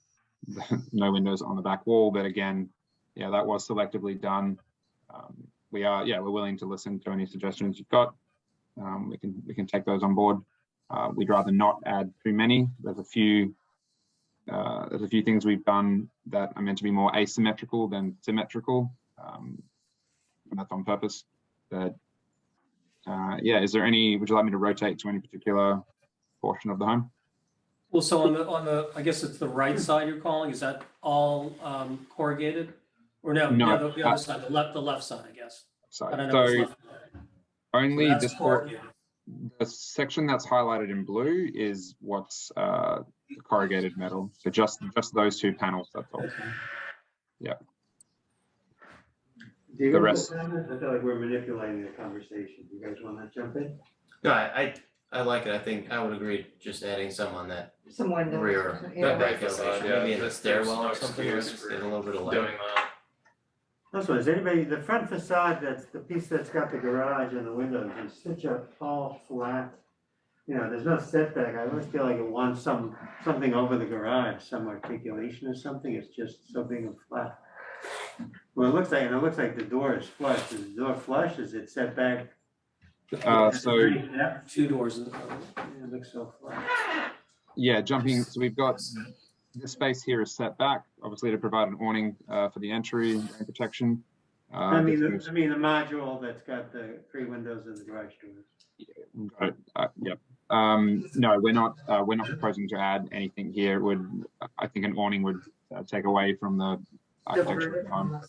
no windows on the back wall, but again, that was selectively done. We're willing to listen to any suggestions you've got. We can take those on board. We'd rather not add too many. There's a few things we've done that are meant to be more asymmetrical than symmetrical. And that's on purpose. But is there any? Would you like me to rotate to any particular portion of the home? Well, so on the I guess it's the right side you're calling. Is that all corrugated, or no? No, the other side, the left side, I guess. Side. I don't know. So only that's this corrugated. the section that's highlighted in blue is what's corrugated metal. So just those two panels. That's all. Yeah. Do you The guys rest. have comments? I feel like we're manipulating the conversation. You guys want to jump in? No, I like it. I think I would agree just adding some on that Some windows. rear, Yeah. back Facade, elevation, yeah, maybe in the there's stairwell no or something, excuse just get a for little bit of light. doing that. Also, is anybody, the front facade, that's the piece that's got the garage and the windows, is such a tall, flat, you know, there's no setback. I always feel like it wants something over the garage, some articulation or something. It's just so big and flat. Well, it looks like, and it looks like the door is flush. Is the door flush? Is it set back? So Yeah, Two doors in the it looks so flat. yeah, jumping. So we've got the space here is set back, obviously to provide an awning for the entry and protection. I mean, the module that's got the 3 windows and the garage doors. Got it. Yep. No, we're not proposing to add anything here. It would, I think an awning would take away from the architecture of the home.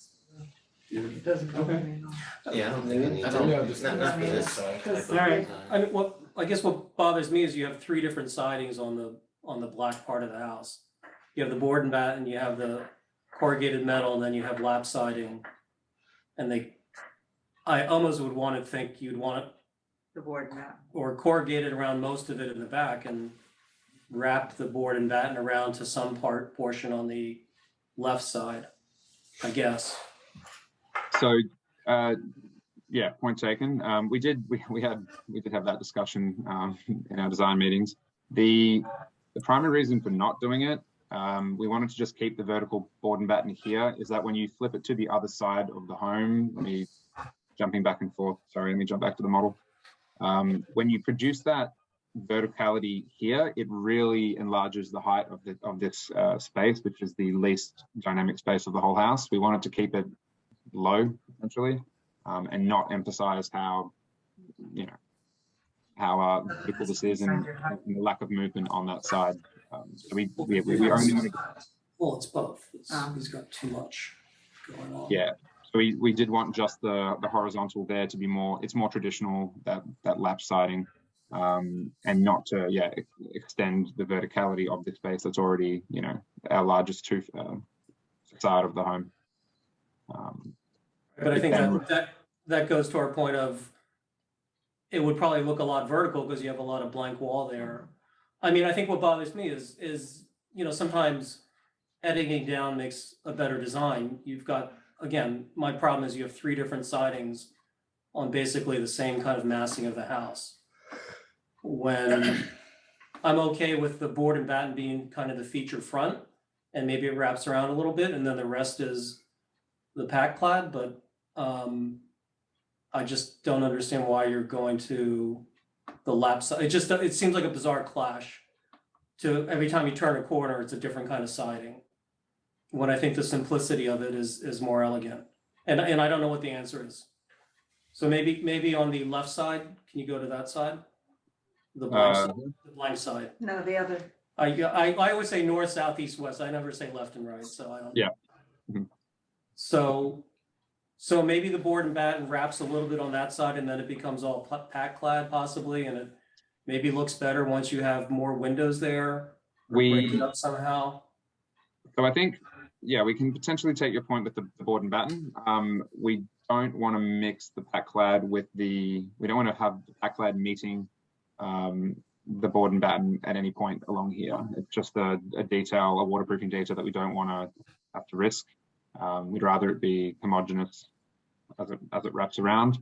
Okay. Yeah, I don't think, not for this side. All right. I mean, I guess what bothers me is you have 3 different sidings on the black part of the house. You have the board and batten, you have the corrugated metal, and then you have lap siding. And I almost would want to think you'd want it The board and batten. or corrugated around most of it in the back and wrap the board and batten around to some portion on the left side, I guess. So, yeah, point taken. We did have that discussion in our design meetings. The primary reason for not doing it, we wanted to just keep the vertical board and batten here, is that when you flip it to the other side of the home, jumping back and forth, sorry, let me jump back to the model. When you produce that verticality here, it really enlarges the height of this space, which is the least dynamic space of the whole house. We wanted to keep it low, essentially, and not emphasize how vertical this is and the lack of movement on that side. So we only want to. Well, it's both. He's got too much going on. Yeah. So we did want just the horizontal there to be more. It's more traditional, that lap siding, and not to extend the verticality of the space that's already our largest facade of the home. But I think that goes to our point of it would probably look a lot vertical because you have a lot of blank wall there. I mean, I think what bothers me is sometimes editing down makes a better design. You've got, again, my problem is you have 3 different sidings on basically the same kind of massing of the house. When I'm okay with the board and batten being kind of the feature front, and maybe it wraps around a little bit, and then the rest is the pack clad, but I just don't understand why you're going to the lap side. It seems like a bizarre clash to every time you turn a corner, it's a different kind of siding. When I think the simplicity of it is more elegant. And I don't know what the answer is. So maybe on the left side, can you go to that side? The blank side. No, the other. I always say north, south, east, west. I never say left and right, so I don't. Yeah. Mm-hmm. So maybe the board and batten wraps a little bit on that side, and then it becomes all pack clad possibly, and it maybe looks better once you have more windows there. Break it up somehow. So I think, yeah, we can potentially take your point with the board and batten. We don't want to mix the pack clad with we don't want to have the pack clad meeting the board and batten at any point along here. It's just a waterproofing detail that we don't want to have to risk. We'd rather it be homogeneous as it wraps around.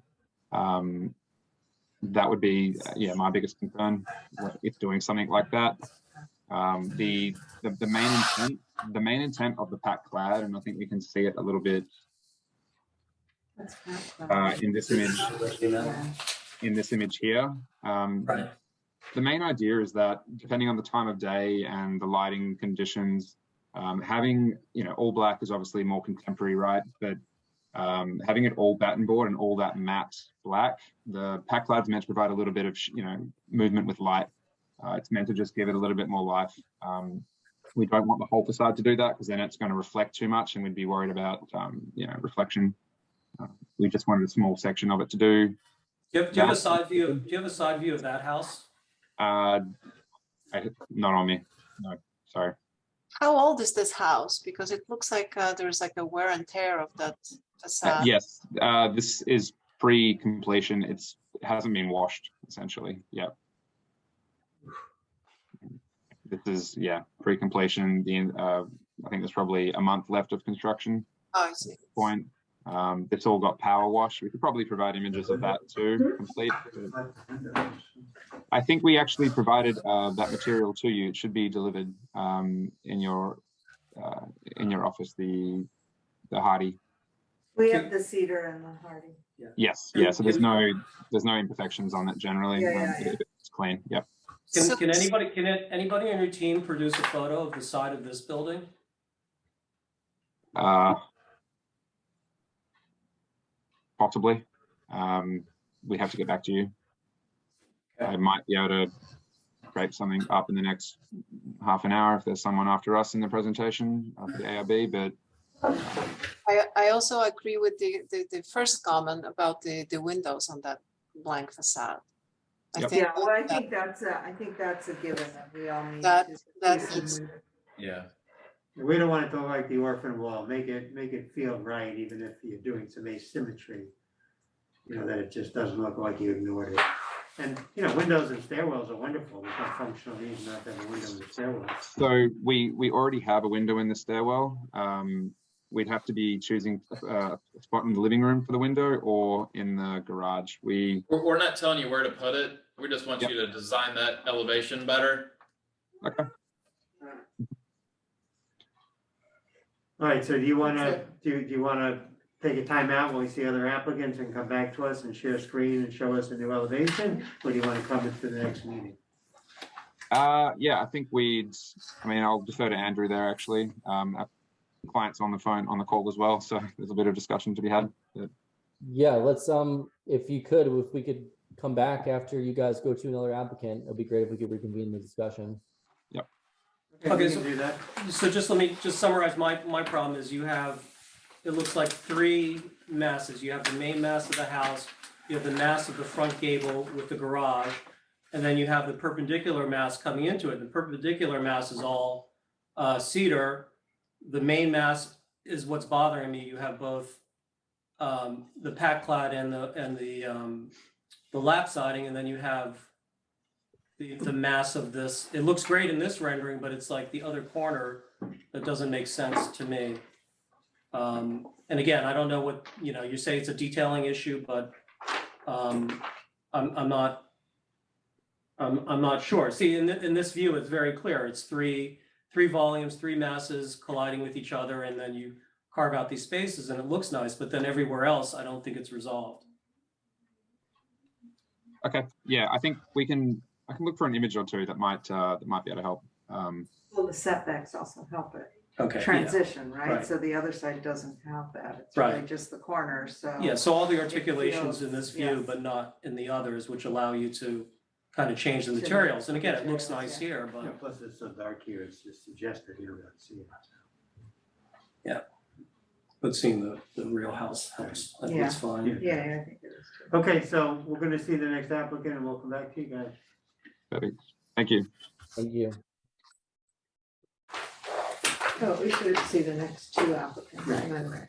That would be my biggest concern if doing something like that. The main intent of the pack clad, and I think we can see it a little bit in this image here. Right. The main idea is that depending on the time of day and the lighting conditions, having all black is obviously more contemporary, right? But having it all batten board and all that matte black, the pack clad's meant to provide a little bit of movement with light. It's meant to just give it a little bit more life. We don't want the whole facade to do that because then it's going to reflect too much, and we'd be worried about reflection. We just wanted a small section of it to do. Do you have a side view? Do you have a side view of that house? Not on me. No, sorry. How old is this house? Because it looks like there's like a wear and tear of that facade. Yes, this is pre-completion. It hasn't been washed, essentially. Yeah. This is pre-completion. I think there's probably a month left of construction. Oh, I see. Point. It's all got power wash. We could probably provide images of that too, complete. I think we actually provided that material to you. It should be delivered in your office, the hardy. We have the cedar and the hardy. Yes, yeah. So there's no imperfections on it generally. Yeah. It's clean. Yep. Can anybody on your team produce a photo of the side of this building? Possibly. We'd have to get back to you. I might be able to break something up in the next half an hour if there's someone after us in the presentation after the ARB, but I also agree with the first comment about the windows on that blank facade. I think Yeah, well, I think that's a given that we all need that to. that's Yeah. We don't want it to look like the orphan wall, make it feel right, even if you're doing some asymmetry. You know, that it just doesn't look like you ignored it. And, you know, windows and stairwells are wonderful, there's no functional reason not to have a window in the stairwell. so we already have a window in the stairwell. We'd have to be choosing a spot in the living room for the window or in the garage. We're not telling you where to put it. We just want you to design that elevation better. Okay. All right, so do you wanna take a time out when we see other applicants and come back to us and share screen and show us the new elevation? Or do you wanna come into the next meeting? Yeah, I think I'll defer to Andrew there actually. Our client's on the call as well, so there's a bit of discussion to be had. Yeah, let's if we could come back after you guys go to another applicant, it'd be great if we could reconvene the discussion. Yep. Okay, so do that. So let me summarize my problem is you have, it looks like three masses. You have the main mass of the house, you have the mass of the front gable with the garage, and then you have the perpendicular mass coming into it. The perpendicular mass is all cedar. The main mass is what's bothering me. You have both the pack clad and the lap siding, and then you have the mass of this. It looks great in this rendering, but it's like the other corner that doesn't make sense to me. And again, I don't know what, you say it's a detailing issue, but I'm not sure. See, in this view, it's very clear. It's three volumes, three masses colliding with each other, and then you carve out these spaces and it looks nice, but then everywhere else, I don't think it's resolved. Okay, yeah, I think I can look for an image or two that might be able to help. Well, the setbacks also help it. Okay. Transition, right? Right. So the other side doesn't have that. It's Right. really just the corner, so. Yeah, so all the it articulations feels- in this view, yes. but not in the others, which allow you to kind of change the materials. And again, it looks nice here, Yeah, but plus it's so dark here, it's just suggested you don't see it. seeing the real house helps. I think it's fine. Yeah, I think it is too. Okay, so we're gonna see the next applicant and we'll come back to you guys. Perfect. Thank you. Thank you. Oh, we should see the next two applicants. Right.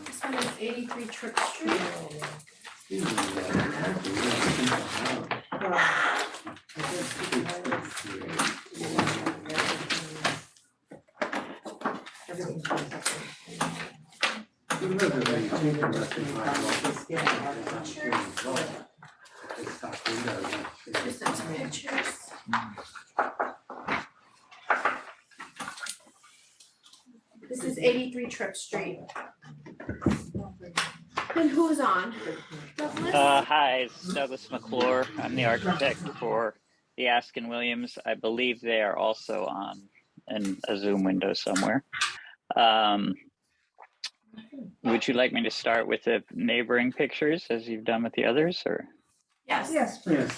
This one is 83 Tripp Street. Just some pictures. This is 83 Tripp Street. And who's on? Douglas? Hi, it's Douglas McClure. I'm the architect for the Askin Williams. I believe they are also on in a Zoom window somewhere. Would you like me to start with the neighboring pictures as you've done with the others, or? Yes. Yes, please.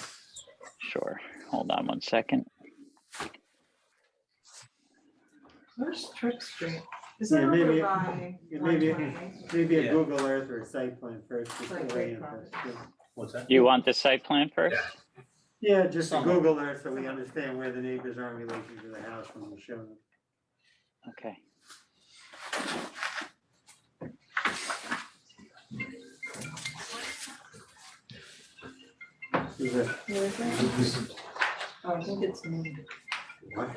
Sure. Hold on one second. Where's Tripp Street? Is Yeah, that over maybe- by Maybe a 120? Google Earth or a site plan first. before Site we plan enter. first. What's that? You want the site plan first? Yeah, just a Somewhat. Google Earth so we understand where the neighbors are in relation to the house when we show them. Okay. Is it- Where is it? Oh, I think it's me. What?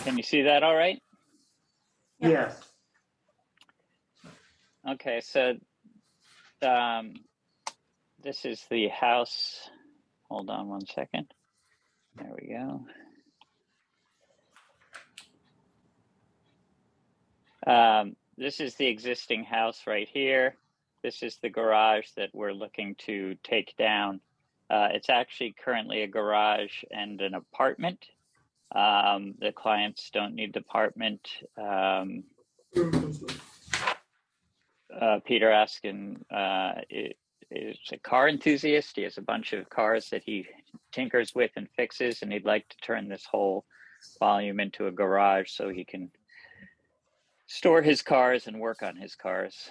Can you see that all right? Yes. Okay, so this is the house. Hold on one second. There we go. This is the existing house right here. This is the garage that we're looking to take down. It's actually currently a garage and an apartment. The clients don't need the apartment. Peter Askin is a car enthusiast. He has a bunch of cars that he tinkers with and fixes, and he'd like to turn this whole volume into a garage so he can store his cars and work on his cars.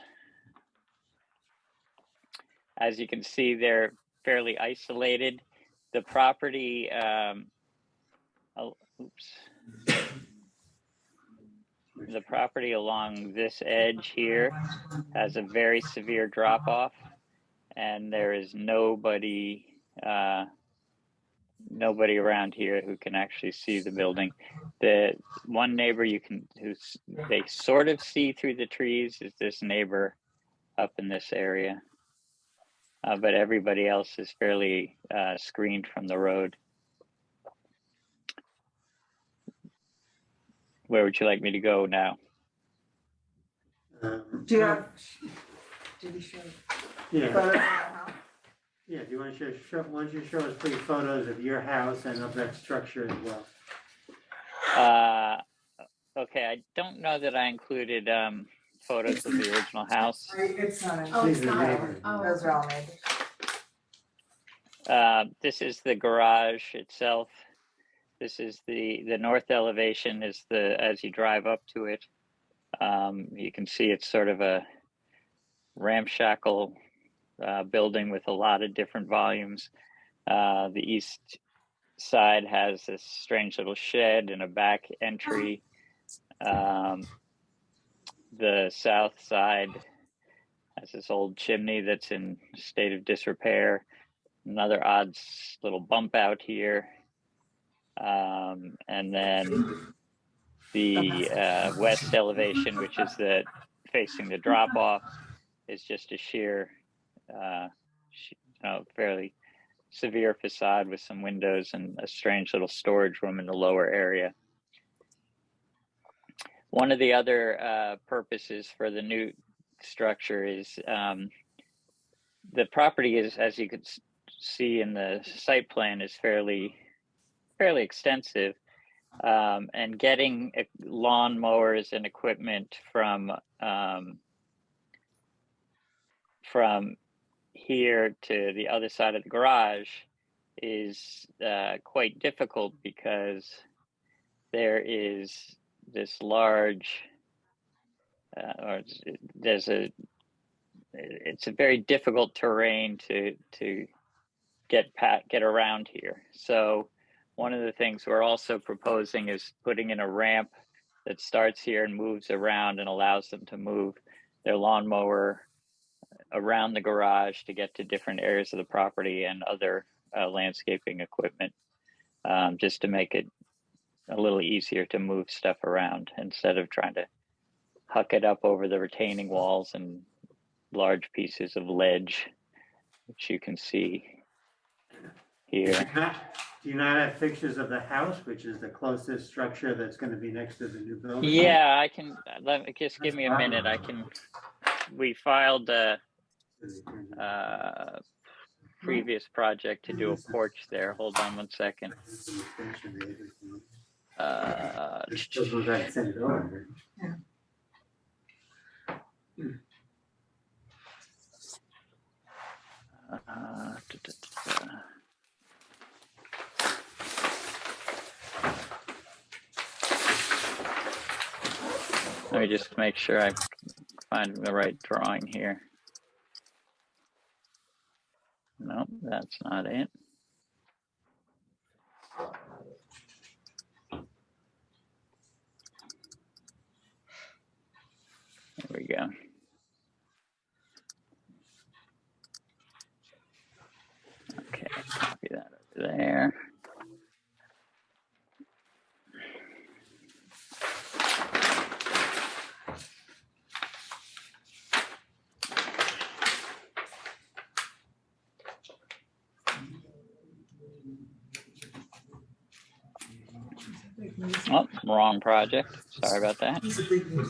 As you can see, they're fairly isolated. The property, the property along this edge here has a very severe drop off, and there is nobody around here who can actually see the building. The one neighbor they sort of see through the trees is this neighbor up in this area, but everybody else is fairly screened from the road. Where would you like me to go now? Do you have, did he show Yeah. photos of the house? Yeah, do you want to show, why don't you show us please photos of your house and of that structure as well? Okay, I don't know that I included photos of the original house. It's not. Oh, it's These are not. neighbors. Oh, Those are all neighbors. This is the garage itself. This is the north elevation is as you drive up to it. You can see it's sort of a ramshackle building with a lot of different volumes. The east side has this strange little shed and a back entry. The south side has this old chimney that's in a state of disrepair. Another odd little bump out here. And then the west elevation, which is facing the drop off, is just a sheer, fairly severe facade with some windows and a strange little storage room in the lower area. One of the other purposes for the new structure is the property is, as you could see in the site plan, is fairly extensive, and getting lawn mowers and equipment from here to the other side of the garage is quite difficult because there is this large, it's a very difficult terrain to get around here. So one of the things we're also proposing is putting in a ramp that starts here and moves around and allows them to move their lawnmower around the garage to get to different areas of the property and other landscaping equipment, just to make it a little easier to move stuff around instead of trying to huck it up over the retaining walls and large pieces of ledge, which you can see here. Do you not have pictures of the house, which is the closest structure that's going to be next to the new building? Yeah, I can. Just give me a minute. We filed a previous project to do a porch there. Hold on one second. Let me just make sure I find the right drawing here. No, that's not it. There we go. Okay, copy that over there. Oh, wrong project. Sorry about that. Oh, yeah,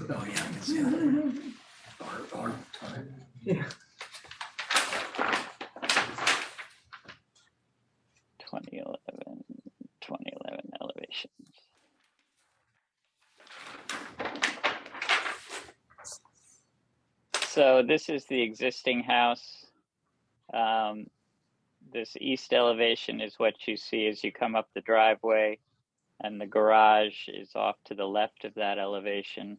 I can see that. Our time. Yeah. 2011 elevations. So this is the existing house. This east elevation is what you see as you come up the driveway, and the garage is off to the left of that elevation.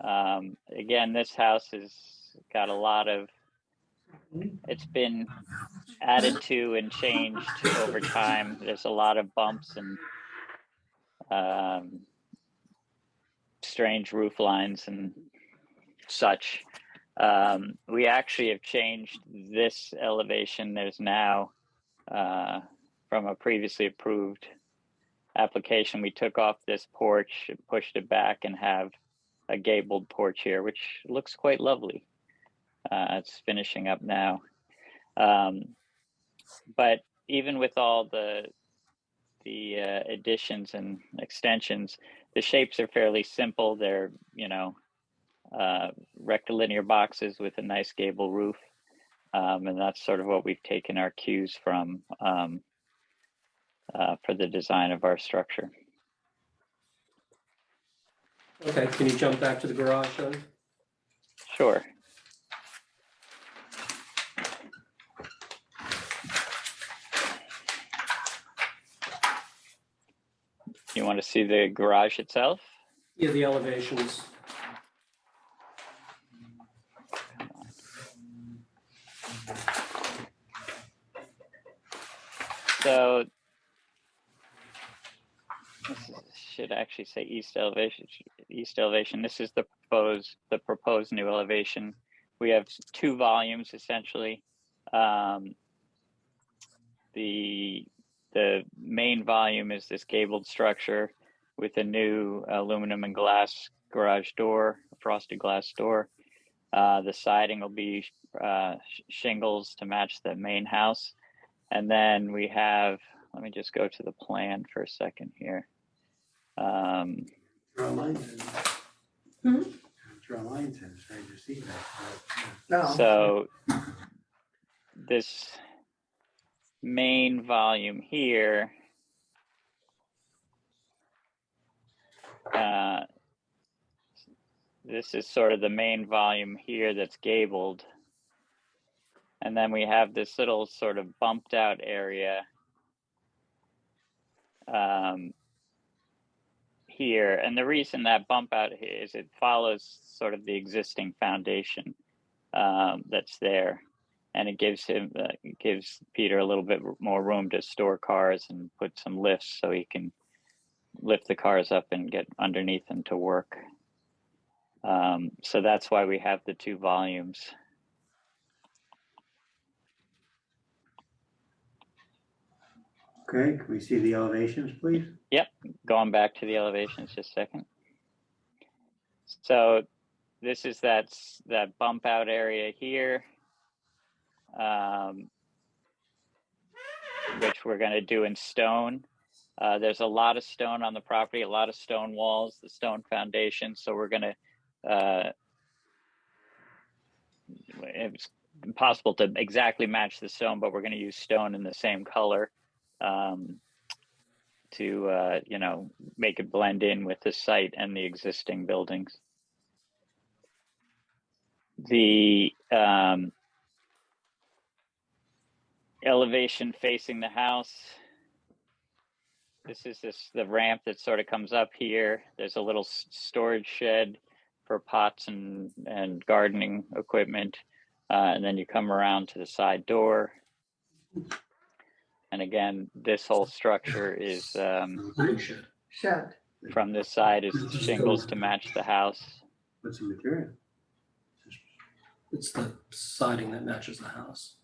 Again, this house has got a lot of, it's been added to and changed over time. There's a lot of bumps and strange roof lines and such. We actually have changed this elevation. There's now, from a previously approved application, we took off this porch, pushed it back, and have a gabled porch here, which looks quite lovely. It's finishing up now. But even with all the additions and extensions, the shapes are fairly simple. They're, you know, rectilinear boxes with a nice gable roof. And that's sort of what we've taken our cues from for the design of our structure. Okay, can you jump back to the garage then? Sure. You want to see the garage itself? Yeah, the elevations. So this should actually say east elevation. East elevation. This is the proposed new elevation. We have two volumes essentially. The main volume is this gabled structure with a new aluminum and glass garage door, a frosted glass door. The siding will be shingles to match the main house. And then we have, let me just go to the plan for a second here. Draw lines in, it's hard to see that. So this main volume here, this is sort of the main volume here that's gabled. And then we have this little sort of bumped out area here. And the reason that bump out here is it follows sort of the existing foundation that's there. And it gives Peter a little bit more room to store cars and put some lifts so he can lift the cars up and get underneath them to work. So that's why we have the two volumes. Okay, can we see the elevations, please? Yep, going back to the elevations just a second. So this is that bump out area here, which we're going to do in stone. There's a lot of stone on the property, a lot of stone walls, the stone foundation. So we're going to, it's impossible to exactly match the stone, but we're going to use stone in the same color to, you know, make it blend in with the site and the existing buildings. The elevation facing the house, this is the ramp that sort of comes up here. There's a little storage shed for pots and gardening equipment. And then you come around to the side door. And again, this whole structure is Shed. from this side is shingles to match the house. What's the material? It's the siding that matches the house.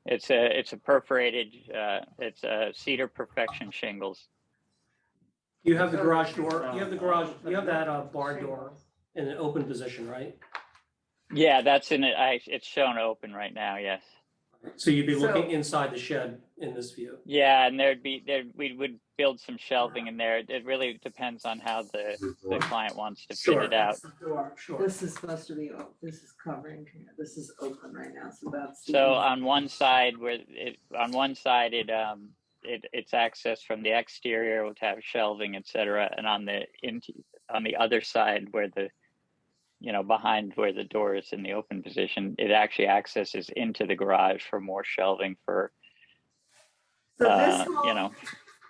It's a perforated, it's a cedar perfection shingles. You have the garage door, you have that barn door in an open position, right? Yeah, that's in it. It's shown open right now. Yes. So you'd be looking inside the shed in this view. Yeah, and we would build some shelving in there. It really depends on how the client wants to fit it out. Sure. This is supposed to be, this is covering here, this is open right now, so that's. So on one side it's access from the exterior to have shelving, etc. And on the other side where behind where the door is in the open position, it actually accesses into the garage for more shelving for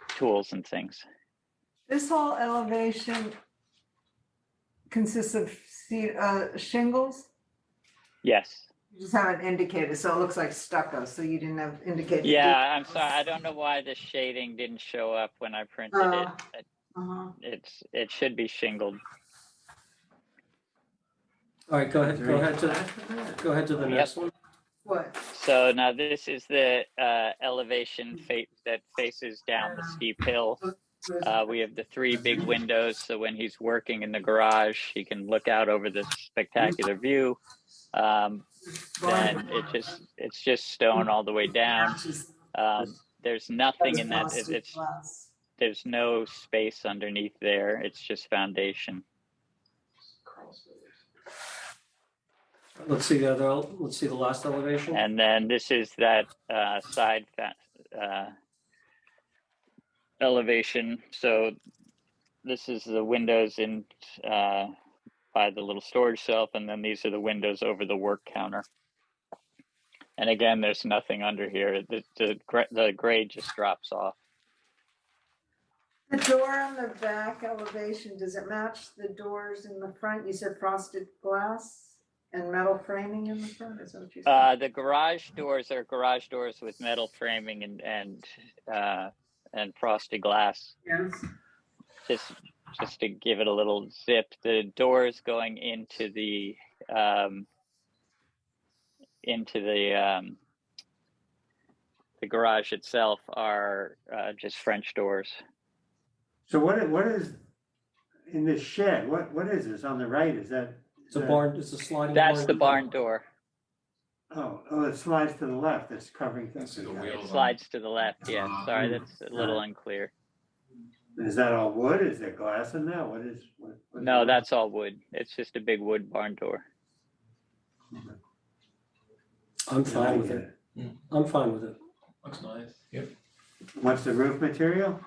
tools and things. This whole elevation consists of shingles? Yes. You just haven't indicated, so it looks like stucco, so you didn't have indicated. Yeah, I'm sorry. I don't know why the shading didn't show up when I printed it. It should be shingled. All right, go ahead to the next one. What? So now this is the elevation that faces down the steep hill. We have the 3 big windows, so when he's working in the garage, he can look out over this spectacular view. Then it's just stone all the way down. There's nothing in that. There's no space underneath there. It's just foundation. Let's see the last elevation. And then this is that side elevation. So this is the windows in by the little storage shelf, and then these are the windows over the work counter. And again, there's nothing under here. The grade just drops off. The door on the back elevation, does it match the doors in the front? You said frosted glass and metal framing in the front, is that what you said? The garage doors are garage doors with metal framing and frosted glass. Yes. Just to give it a little zip. The doors going into the garage itself are just French doors. So what is in this shed? What is this on the right? Is that? It's a barn. It's a sliding. That's the barn door. Oh, it slides to the left. It's covering things. It slides to the left. Yeah. Sorry, that's a little unclear. Is that all wood? Is there glass in that? What No, that's all wood. It's just a big wood barn door. I'm fine with it. I'm fine with it. Looks nice. Yep. What's the roof material?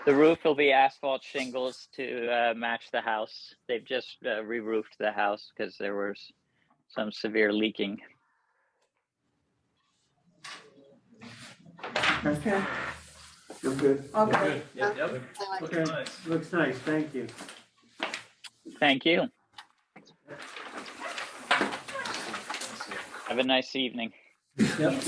The roof will be asphalt shingles to match the house. They've just re-roofed the house because there was some severe leaking. Okay. You're good. Okay. Yep. Okay. Looks nice. Thank you. Thank you. Have a nice evening. Yep.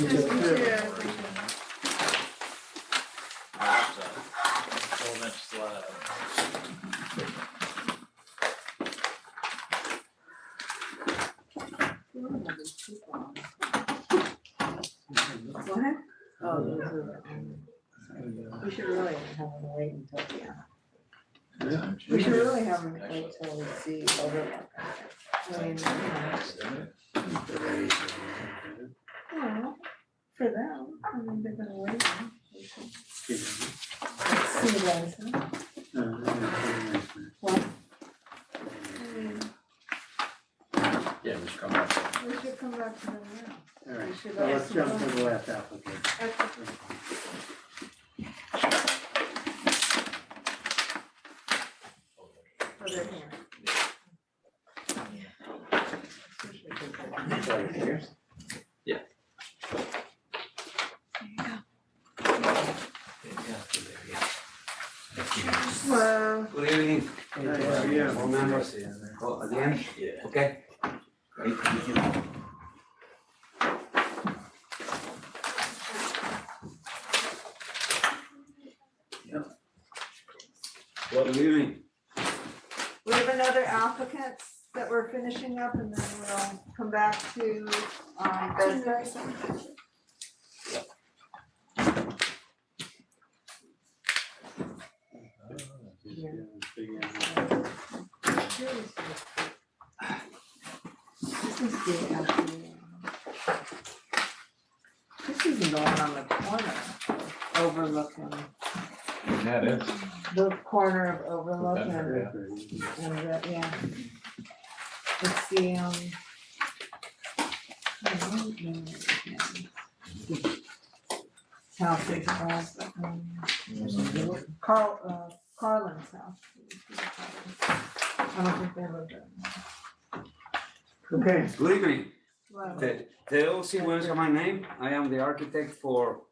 What? Oh, those are, we should really have them wait until the end. We should really have them wait till we see overlook. I mean, for them, I mean, they're gonna wait. See you guys, huh? What? I mean, Yeah, we should come back. we should come back to them now. All right. We should So let's ask jump them. to the last applicant. Oh, they're here. Yeah. Well, Good evening. Yeah. All members. Oh, again? Yeah. Okay. Great. Thank you. Good evening. We have another applicant that we're finishing up and then we'll come back to, Bedford. This is the one on the corner overlooking. Yeah, it is. The corner of Overlook and yeah. It's the, house is Carlin's house. I don't think they live there. Okay. Good evening. Well, Teo Sigüenza, my name. I am the architect for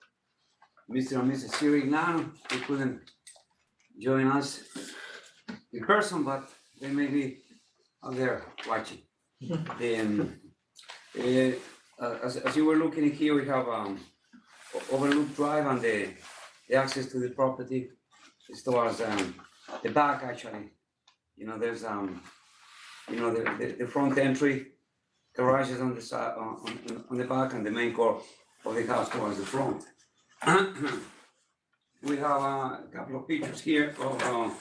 Mr. and Mrs. Sirignano. They couldn't join us in person, but they may be out there watching. As you were looking here, we have Overlook Drive and the access to the property is towards the back actually. You know, there's the front entry, garages on the side on the back, and the main core of the house towards the front. We have a couple of pictures here of the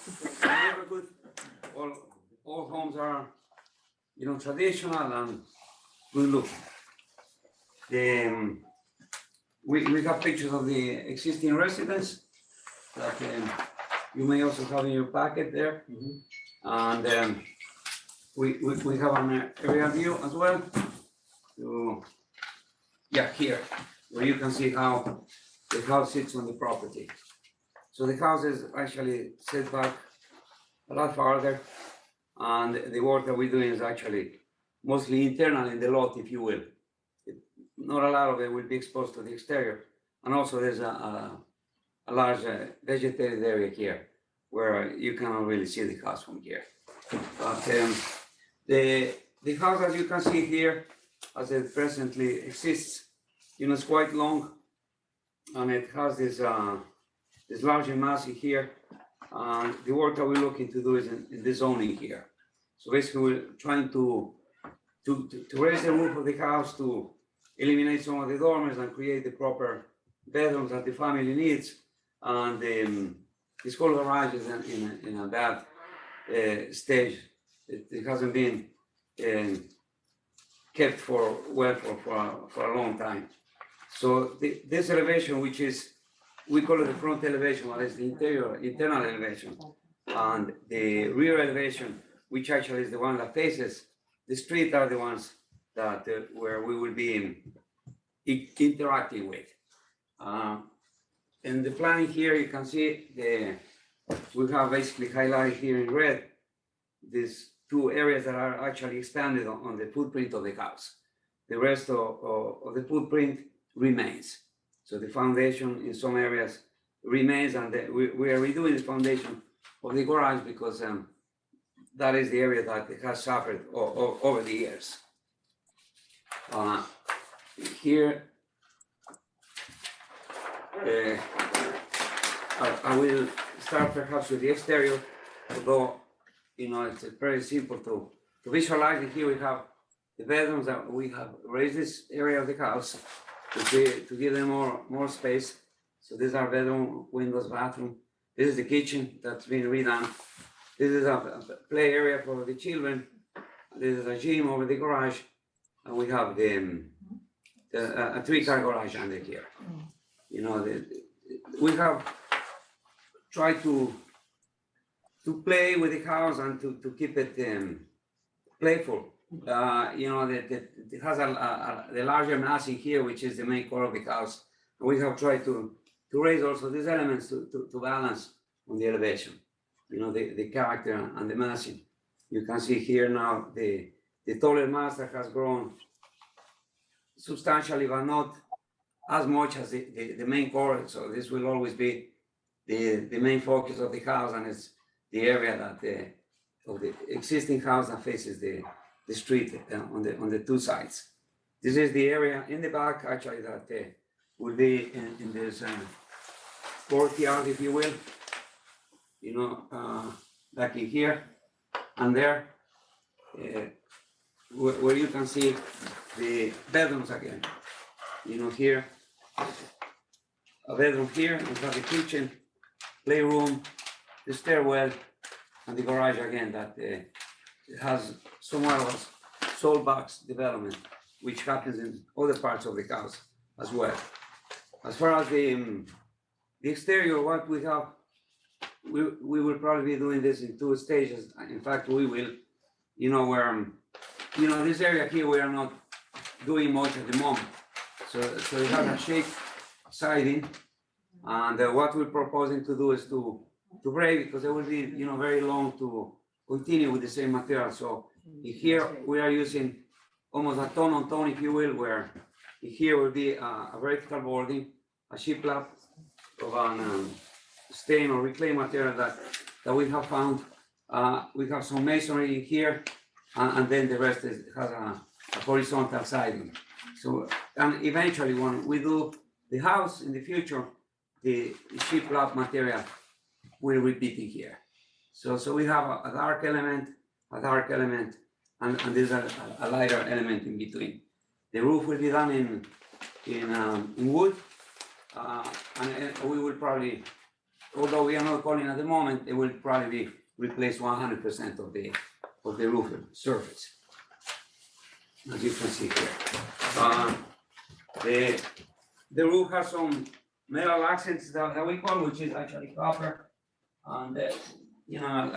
neighborhood. All homes are, you know, traditional and good look. We have pictures of the existing residence that you may also have in your packet there. And we have an area view as well. So, yeah, here, where you can see how the house sits on the property. So the house is actually set back a lot farther, and the work that we're doing is actually mostly internal in the lot, if you will. Not a lot of it will be exposed to the exterior. And also there's a large vegetated area here where you cannot really see the house from here. But the house, as you can see here, as it presently exists, you know, it's quite long, and it has this large mass here. And the work that we're looking to do is in the zoning here. So basically, we're trying to raise the roof of the house to eliminate some of the dormers and create the proper bedrooms that the family needs. And this whole garage is in a bad stage. It hasn't been kept for a long time. So this elevation, which is, we call it the front elevation, well, it's the internal elevation, and the rear elevation, which actually is the one that faces the street, are the ones that where we will be interacting with. In the plan here, you can see we have basically highlighted here in red these two areas that are actually expanded on the footprint of the house. The rest of the footprint remains. So the foundation in some areas remains, and we are redoing the foundation of the garage because that is the area that has suffered over the years. Here, I will start perhaps with the exterior, although, you know, it's very simple to visualize it. Here we have the bedrooms that we have raised this area of the house to give them more space. So these are bedroom, windows, bathroom. This is the kitchen that's been redone. This is a play area for the children. This is a gym over the garage, and we have a three-car garage under here. You know, we have tried to play with the house and to keep it playful. You know, it has the larger mass in here, which is the main core of the house. And we have tried to raise also these elements to balance on the elevation. You know, the character and the massing. You can see here now the taller mass that has grown substantially, but not as much as the main core. So this will always be the main focus of the house, and it's the area that of the existing house that faces the street on the two sides. This is the area in the back actually that will be in this courtyard, if you will. Like in here and there, where you can see the bedrooms again. Here, a bedroom here, we have the kitchen, playroom, the stairwell, and the garage again that has somewhat of a soul box development, which happens in other parts of the house as well. As far as the exterior, what we have, we will probably be doing this in 2 stages. In fact, we will, where, this area here, we are not doing much at the moment. So it has a shake siding, and what we're proposing to do is to break, because it will be, very long to continue with the same material. So here we are using almost a tone on tone, if you will, where here will be a vertical boarding, a shiplap of an stain or reclaimed material that we have found. We have some masonry here, and then the rest has a horizontal siding. So, and eventually when we do the house in the future, the shiplap material will repeat in here. So we have a dark element, and there's a lighter element in between. The roof will be done in wood, and we will probably, although we are not calling at the moment, it will probably replace 100% of the roof surface, as you can see here. The roof has some metal accents that we call, which is actually copper, and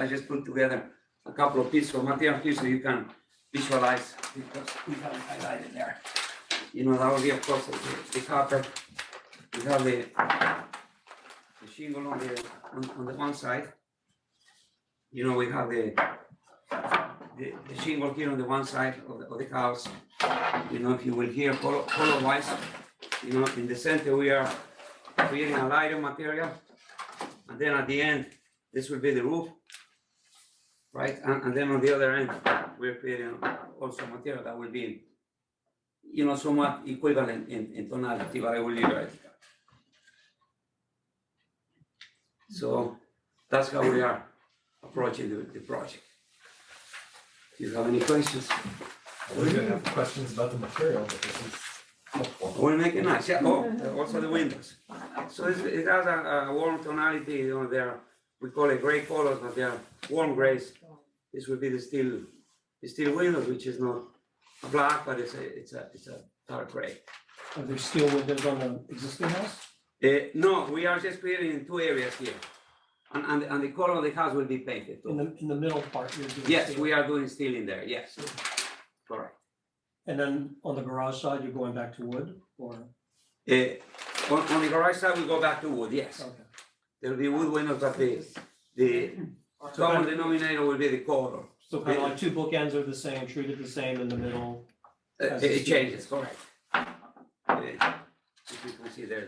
I just put together a couple of pieces of material here so you can visualize, because we have it highlighted there. That will be, of course, the copper. We have the shingle on the one side. We have the shingle here on the one side of the house. If you will hear color-wise, in the center we are creating a lighter material, and then at the end, this will be the roof, right? And then on the other end, we're creating also material that will be, somewhat equivalent in tonality, but I will leave it. So that's how we are approaching the project. Do you have any questions? We're gonna have questions about the material, but this is helpful. We'll make it nice, yeah. Oh, also the windows. So it has a warm tonality, we call it gray colors, but they are warm grays. This will be the steel windows, which is not black, but it's a dark gray. Are there steel windows on the existing house? No, we are just creating in 2 areas here. And the color of the house will be painted too. In the middle part, you're doing Yes, steel. we are doing steel in there, yes. Correct. And then on the garage side, you're going back to wood, or? On the garage side, we go back to wood, yes. Okay. There will be wood windows, but the common denominator will be the color. So kind of like 2 bookends are the same, treated the same in the middle. It changes, correct. If you can see there.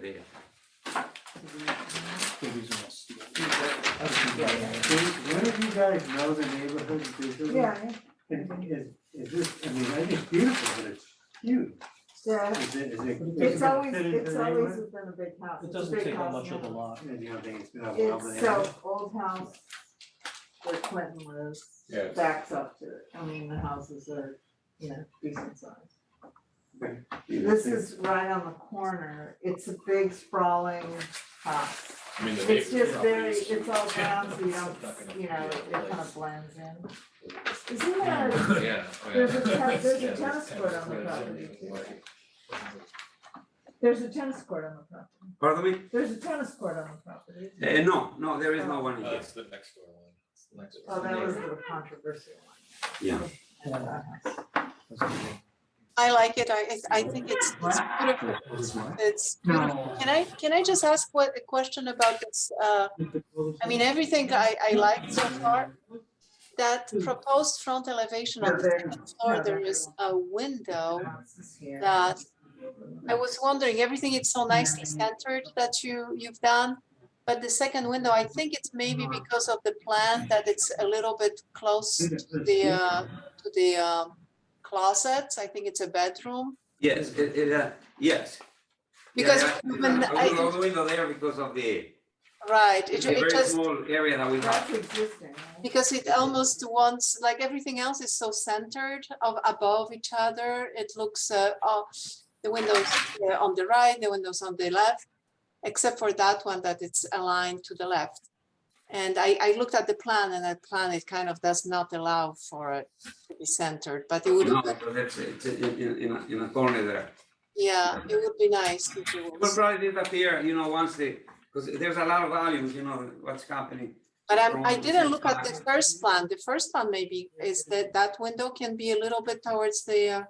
When do you guys know the neighborhood visually? Yeah. Is this, I mean, I think it's beautiful, but it's huge. Yeah. It's always within a big house. It It's a doesn't big take up house much of the now. lot. And you don't think it's been a while, but It's so old house where Clinton lives, Yes. backs up to it. I mean, the houses are, decent size. Okay. This is right on the corner. It's a big sprawling house. I mean, the It's neighbor just very, properties- it's all brown, so you don't, it kind of blends in. Isn't there, Yeah. there's a tennis court on the property too. There's a tennis court on the property. Pardon me? There's a tennis court on the property. No, there is no one in here. That's the next door one. It's the next door. Oh, that was the controversial one. Yeah. I like it. I think it's beautiful. It's beautiful. Can I just ask a question about this? I mean, everything I liked so far. That proposed front elevation on the second floor, there is a window that I was wondering, everything is so nicely centered that you've done. But the second window, I think it's maybe because of the plan that it's a little bit close to the closets. I think it's a bedroom. Yes, yes. Because I will go the window there because of the Right, It's it a very just, small area that we have. That's existing, right? because it almost wants, like everything else is so centered above each other. It looks, the windows on the right, the windows on the left, except for that one that it's aligned to the left. And I looked at the plan, and that plan, it kind of does not allow for it to be centered, but it would, No, because it's in a corner there. yeah, it would be nice if it It will was. probably disappear, you know, once because there's a lot of values, you know, what's happening. But I didn't look at the first plan. The first plan maybe is that window can be a little bit towards the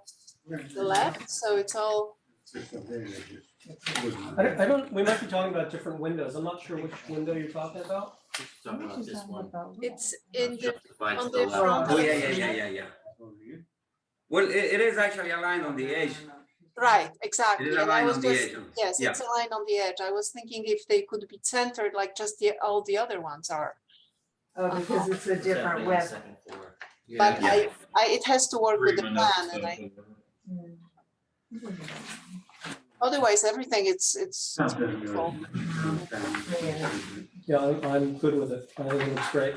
left, so it's all. I don't, we might be talking about different windows. I'm not sure which window you're talking about. Talking about this one. It's in the, Justified on to the the front. left. Oh, yeah. Well, it is actually aligned on the edge. Right, exactly. It is And I aligned was on the just, edge. yes, Yeah. it's a line on the edge. I was thinking if they could be centered like just all the other ones are. Oh, because it's a different Exactly, width. second floor. But Yeah. it has to work with the plan, and otherwise everything it's beautiful. Yeah, I'm good with it. I think it looks great.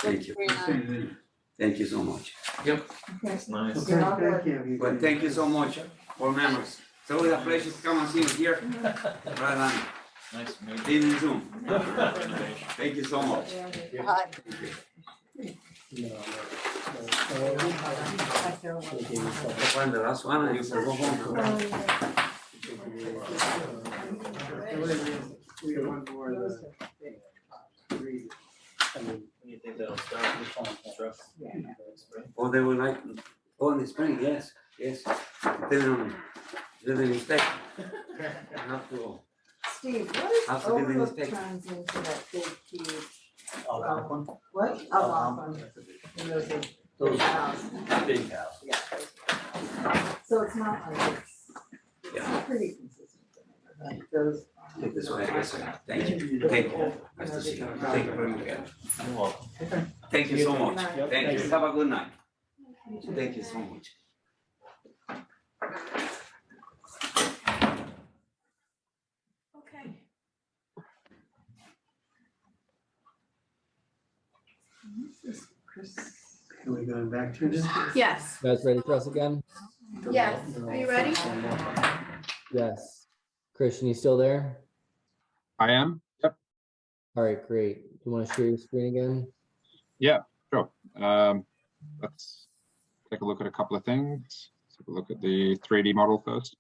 Thank you. Very nice. Thank you so much. Yep. Okay. Nice. Okay, thank you. Well, thank you so much for members. It's always a pleasure to come and see you here. Right on. Nice to meet you. Even Zoom. Thank you so much. Bye. Find the last one and you can go home. You think that'll start with truck? Oh, they will like, in the spring, yes. Depending on the mistake. I have to. Steve, what Have is to do the overlook mistake. turns into that big huge? Algonquin? What? Algonquin. And those are Those big house. big house. Yeah. So it's not like it's pretty consistent. Like those. Take this way, yes, sir. Thank you. Nice to see you. Thank you very much. You're welcome. Thank you so much. Good night. Thank you. Have a good night. Thank you so much. Okay. Are we going back to this? Yes, You guys ready for us again? yes. Are you ready? Yes. Christian, you still there? I am. Yep. All right, great. You want to share your screen again? Yeah, sure. Let's take a look at a couple of things. Let's take a look at the 3D model first.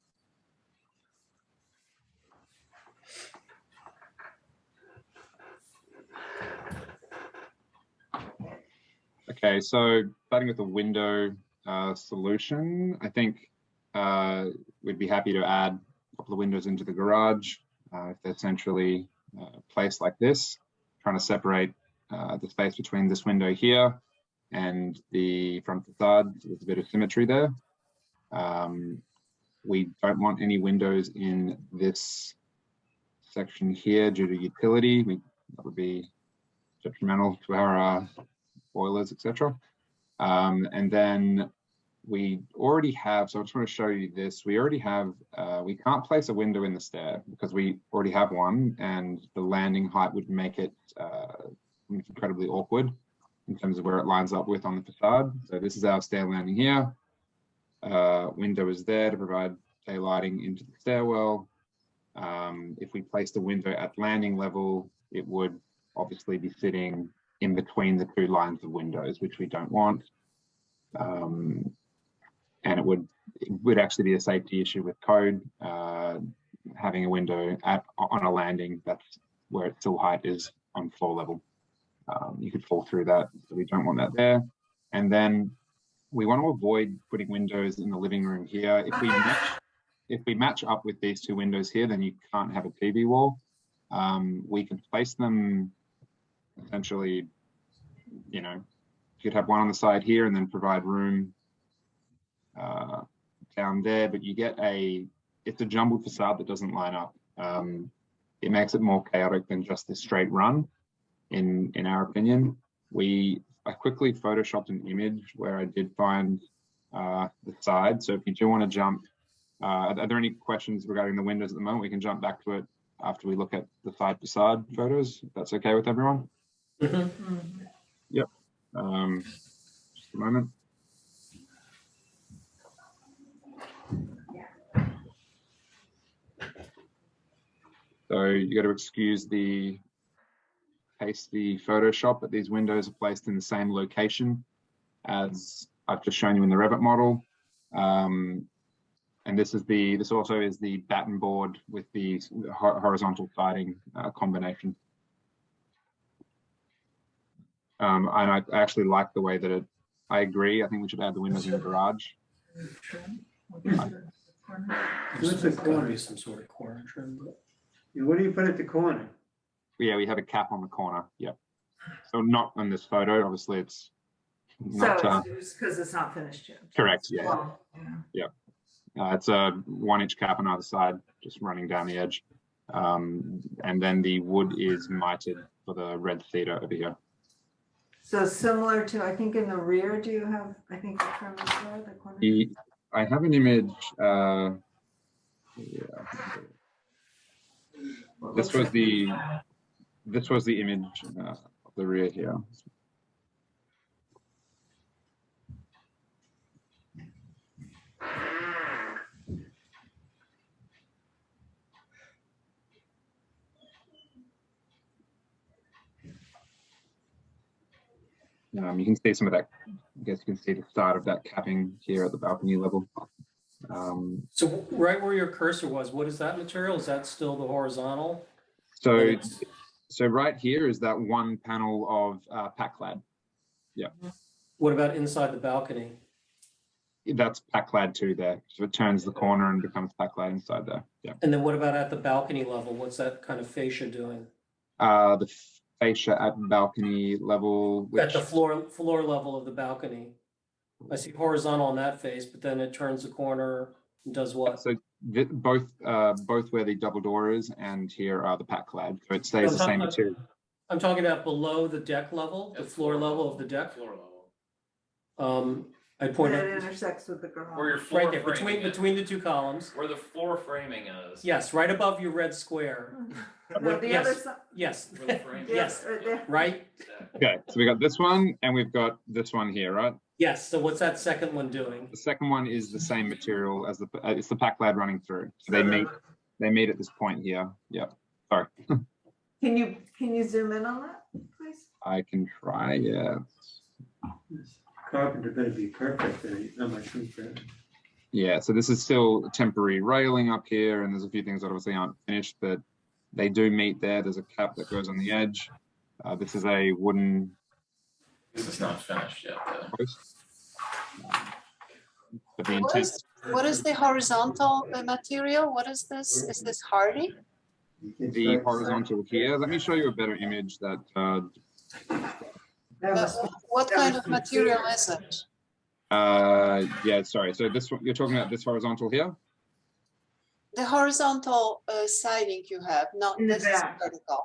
Okay, so starting with the window solution, I think we'd be happy to add a couple of windows into the garage if they're centrally placed like this, trying to separate the space between this window here and the front facade. So there's a bit of symmetry there. We don't want any windows in this section here due to utility. That would be detrimental to our boilers, etc. And then we already have, so I just want to show you this. We already have, we can't place a window in the stair because we already have one, and the landing height would make it incredibly awkward in terms of where it lines up with on the facade. So this is our stair landing here. Window is there to provide daylighting into the stairwell. If we place the window at landing level, it would obviously be sitting in between the two lines of windows, which we don't want. And it would actually be a safety issue with code, having a window on a landing that's where its sill height is on floor level. You could fall through that, so we don't want that there. And then we want to avoid putting windows in the living room here. If we match up with these two windows here, then you can't have a TV wall. We can place them essentially, you know, you could have one on the side here and then provide room down there, but you get it's a jumbled facade that doesn't line up. It makes it more chaotic than just this straight run, in our opinion. I quickly photoshopped an image where I did find the side. So if you do want to jump, are there any questions regarding the windows at the moment? We can jump back to it after we look at the side facade photos, if that's okay with everyone. Yep. Just a moment. So you got to excuse the hasty Photoshop, but these windows are placed in the same location as I've just shown you in the Revit model. And this also is the batten board with the horizontal siding combination. And I actually like the way that I agree. I think we should add the windows in the garage. There's gotta be some sort of corner trim, but. And what do you put at the corner? Yeah, we have a cap on the corner. Yep. So not on this photo. Obviously, it's not. So it's because it's not finished yet. Correct. Yeah. Well, yeah. It's a 1-inch cap on either side, just running down the edge. And then the wood is mited for the red cedar over here. So similar to, I think in the rear, do you have, I think the trim is there, the corner? I have an image. This was the image of the rear here. You can see some of that. I guess you can see the start of that capping here at the balcony level. So right where your cursor was, what is that material? Is that still the horizontal? So right here is that one panel of pack clad. Yeah. What about inside the balcony? That's pack clad too there. So it turns the corner and becomes pack clad inside there. Yeah. And then what about at the balcony level? What's that kind of fascia doing? The fascia at balcony level. At the floor level of the balcony. I see horizontal on that face, but then it turns the corner and does what? So both where the double door is and here are the pack clad. So it stays the same material. I'm talking about below the deck level, the floor level of the deck. Floor level. I pointed. That intersects with the garage. Where your floor Right there, framing between the two columns. Where the floor framing is. Yes, right above your red square. No, the Yes, other side. Yes, Where the frame yes, Right there. right? Okay, so we got this one and we've got this one here, right? Yes, so what's that second one doing? The second one is the same material as it's the pack clad running through. So they meet at this point here. Yeah. Sorry. Can you zoom in on that, please? I can try. Yeah. Carpenter better be perfect, there's not much room for it. Yeah. So this is still temporary railing up here, and there's a few things that obviously aren't finished, but they do meet there. There's a cap that goes on the edge. This is a wooden. This is not finished yet. Post. But the intent. What is the horizontal material? What is this? Is this hardy? The horizontal here. Let me show you a better image that. What kind of material is it? Yeah, sorry. So this one, you're talking about this horizontal here? The horizontal siding you have, not In the this is back. vertical.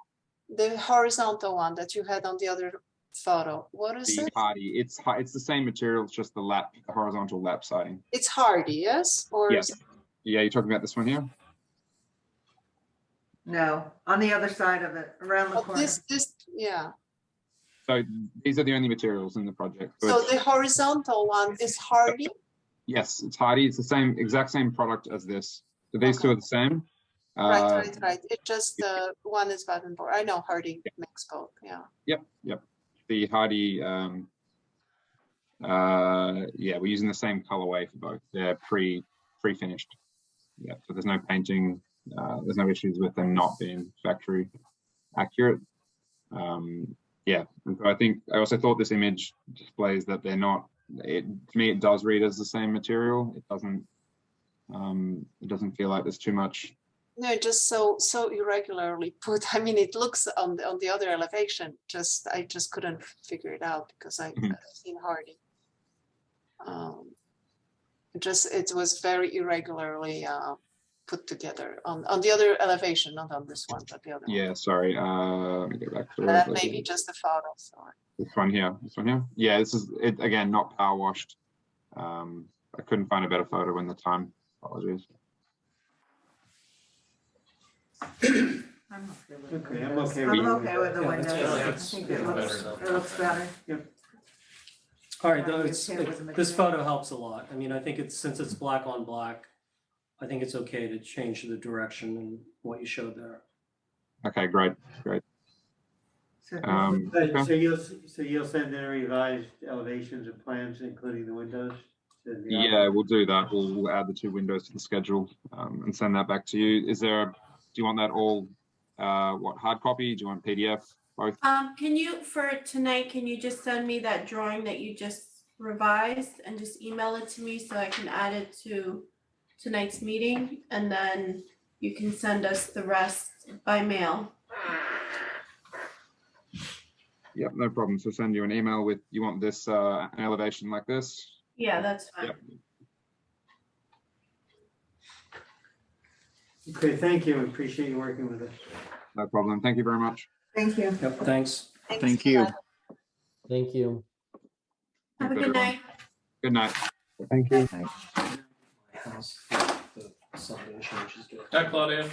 The horizontal one that you had on the other photo. What is The it? hardy. It's the same material. It's just the horizontal lap siding. It's hardy, yes? Or Yes. Yeah, you're talking about this one here? No, on the other side of it, around the corner. Yeah. So these are the only materials in the project. So it's- the horizontal one is hardy? yes, it's hardy. It's the exact same product as this. So these two are the same. Right. It just one is Battenborg. I know hardy makes both, yeah. Yep. The hardy, yeah, we're using the same colorway for both. They're pre-finished. Yeah, so there's no painting. There's no issues with them not being factory accurate. Yeah, and so I also thought this image displays that they're not. To me, it does read as the same material. It doesn't feel like there's too much. No, just so irregularly put. I mean, it looks on the other elevation. I just couldn't figure it out because I've seen hardy. It was very irregularly put together on the other elevation, not on this one, but the other. Yeah, sorry. Let me go back to That may be just a photo. Sorry. This one here. Yeah, this is it again, not power washed. I couldn't find a better photo in the time. Apologies. I'm okay with the Okay, I'm windows. okay I'm with the okay with the Yeah, windows. that's- I that's think better. it looks better. All right, Are though, you it's, okay with the this material? photo helps a lot. I mean, I think it's, since it's black on black, I think it's okay to change the direction and what you showed there. Okay, great. So Okay. you'll send in revised elevations and plans, including the windows? to the Yeah, we'll do that. We'll add the 2 windows to the schedule and send that back to you. Do you want that all, hard copy? Do you want PDF? Both? Can you, for tonight, can you just send me that drawing that you just revised and just email it to me so I can add it to tonight's meeting? And then you can send us the rest by mail. Yep, no problem. So send you an email with, you want this, an elevation like this? Yeah, that's fine. Yep. Okay, thank you. Appreciate you working with us. No problem. Thank you very much. Thank you. Yep, thanks. Thank you. Thank you. Have a good night. Good night. Thank you. House, the sign changes to- Hi, Claudia.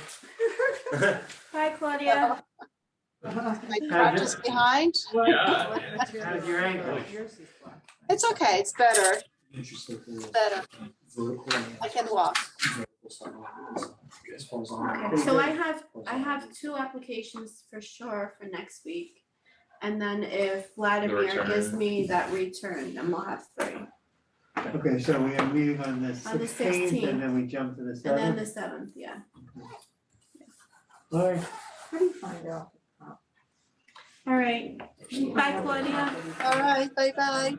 Bye, Claudia. My crotch is behind. Yeah. How's your ankle? It's okay, it's better, Interesting thing is better. vertical and I can walk. vertical side on the inside, as far as I'm Okay, so I have 2 applications for sure for next week. And then if Vladimir return. gives me that return, then we'll have 3. Okay, so we have a meeting on the On the 16th 16th. and then we jump to the And then 7th. the 7th, yeah. All right. How do you find out? All right. Bye, Claudia. All right, bye-bye.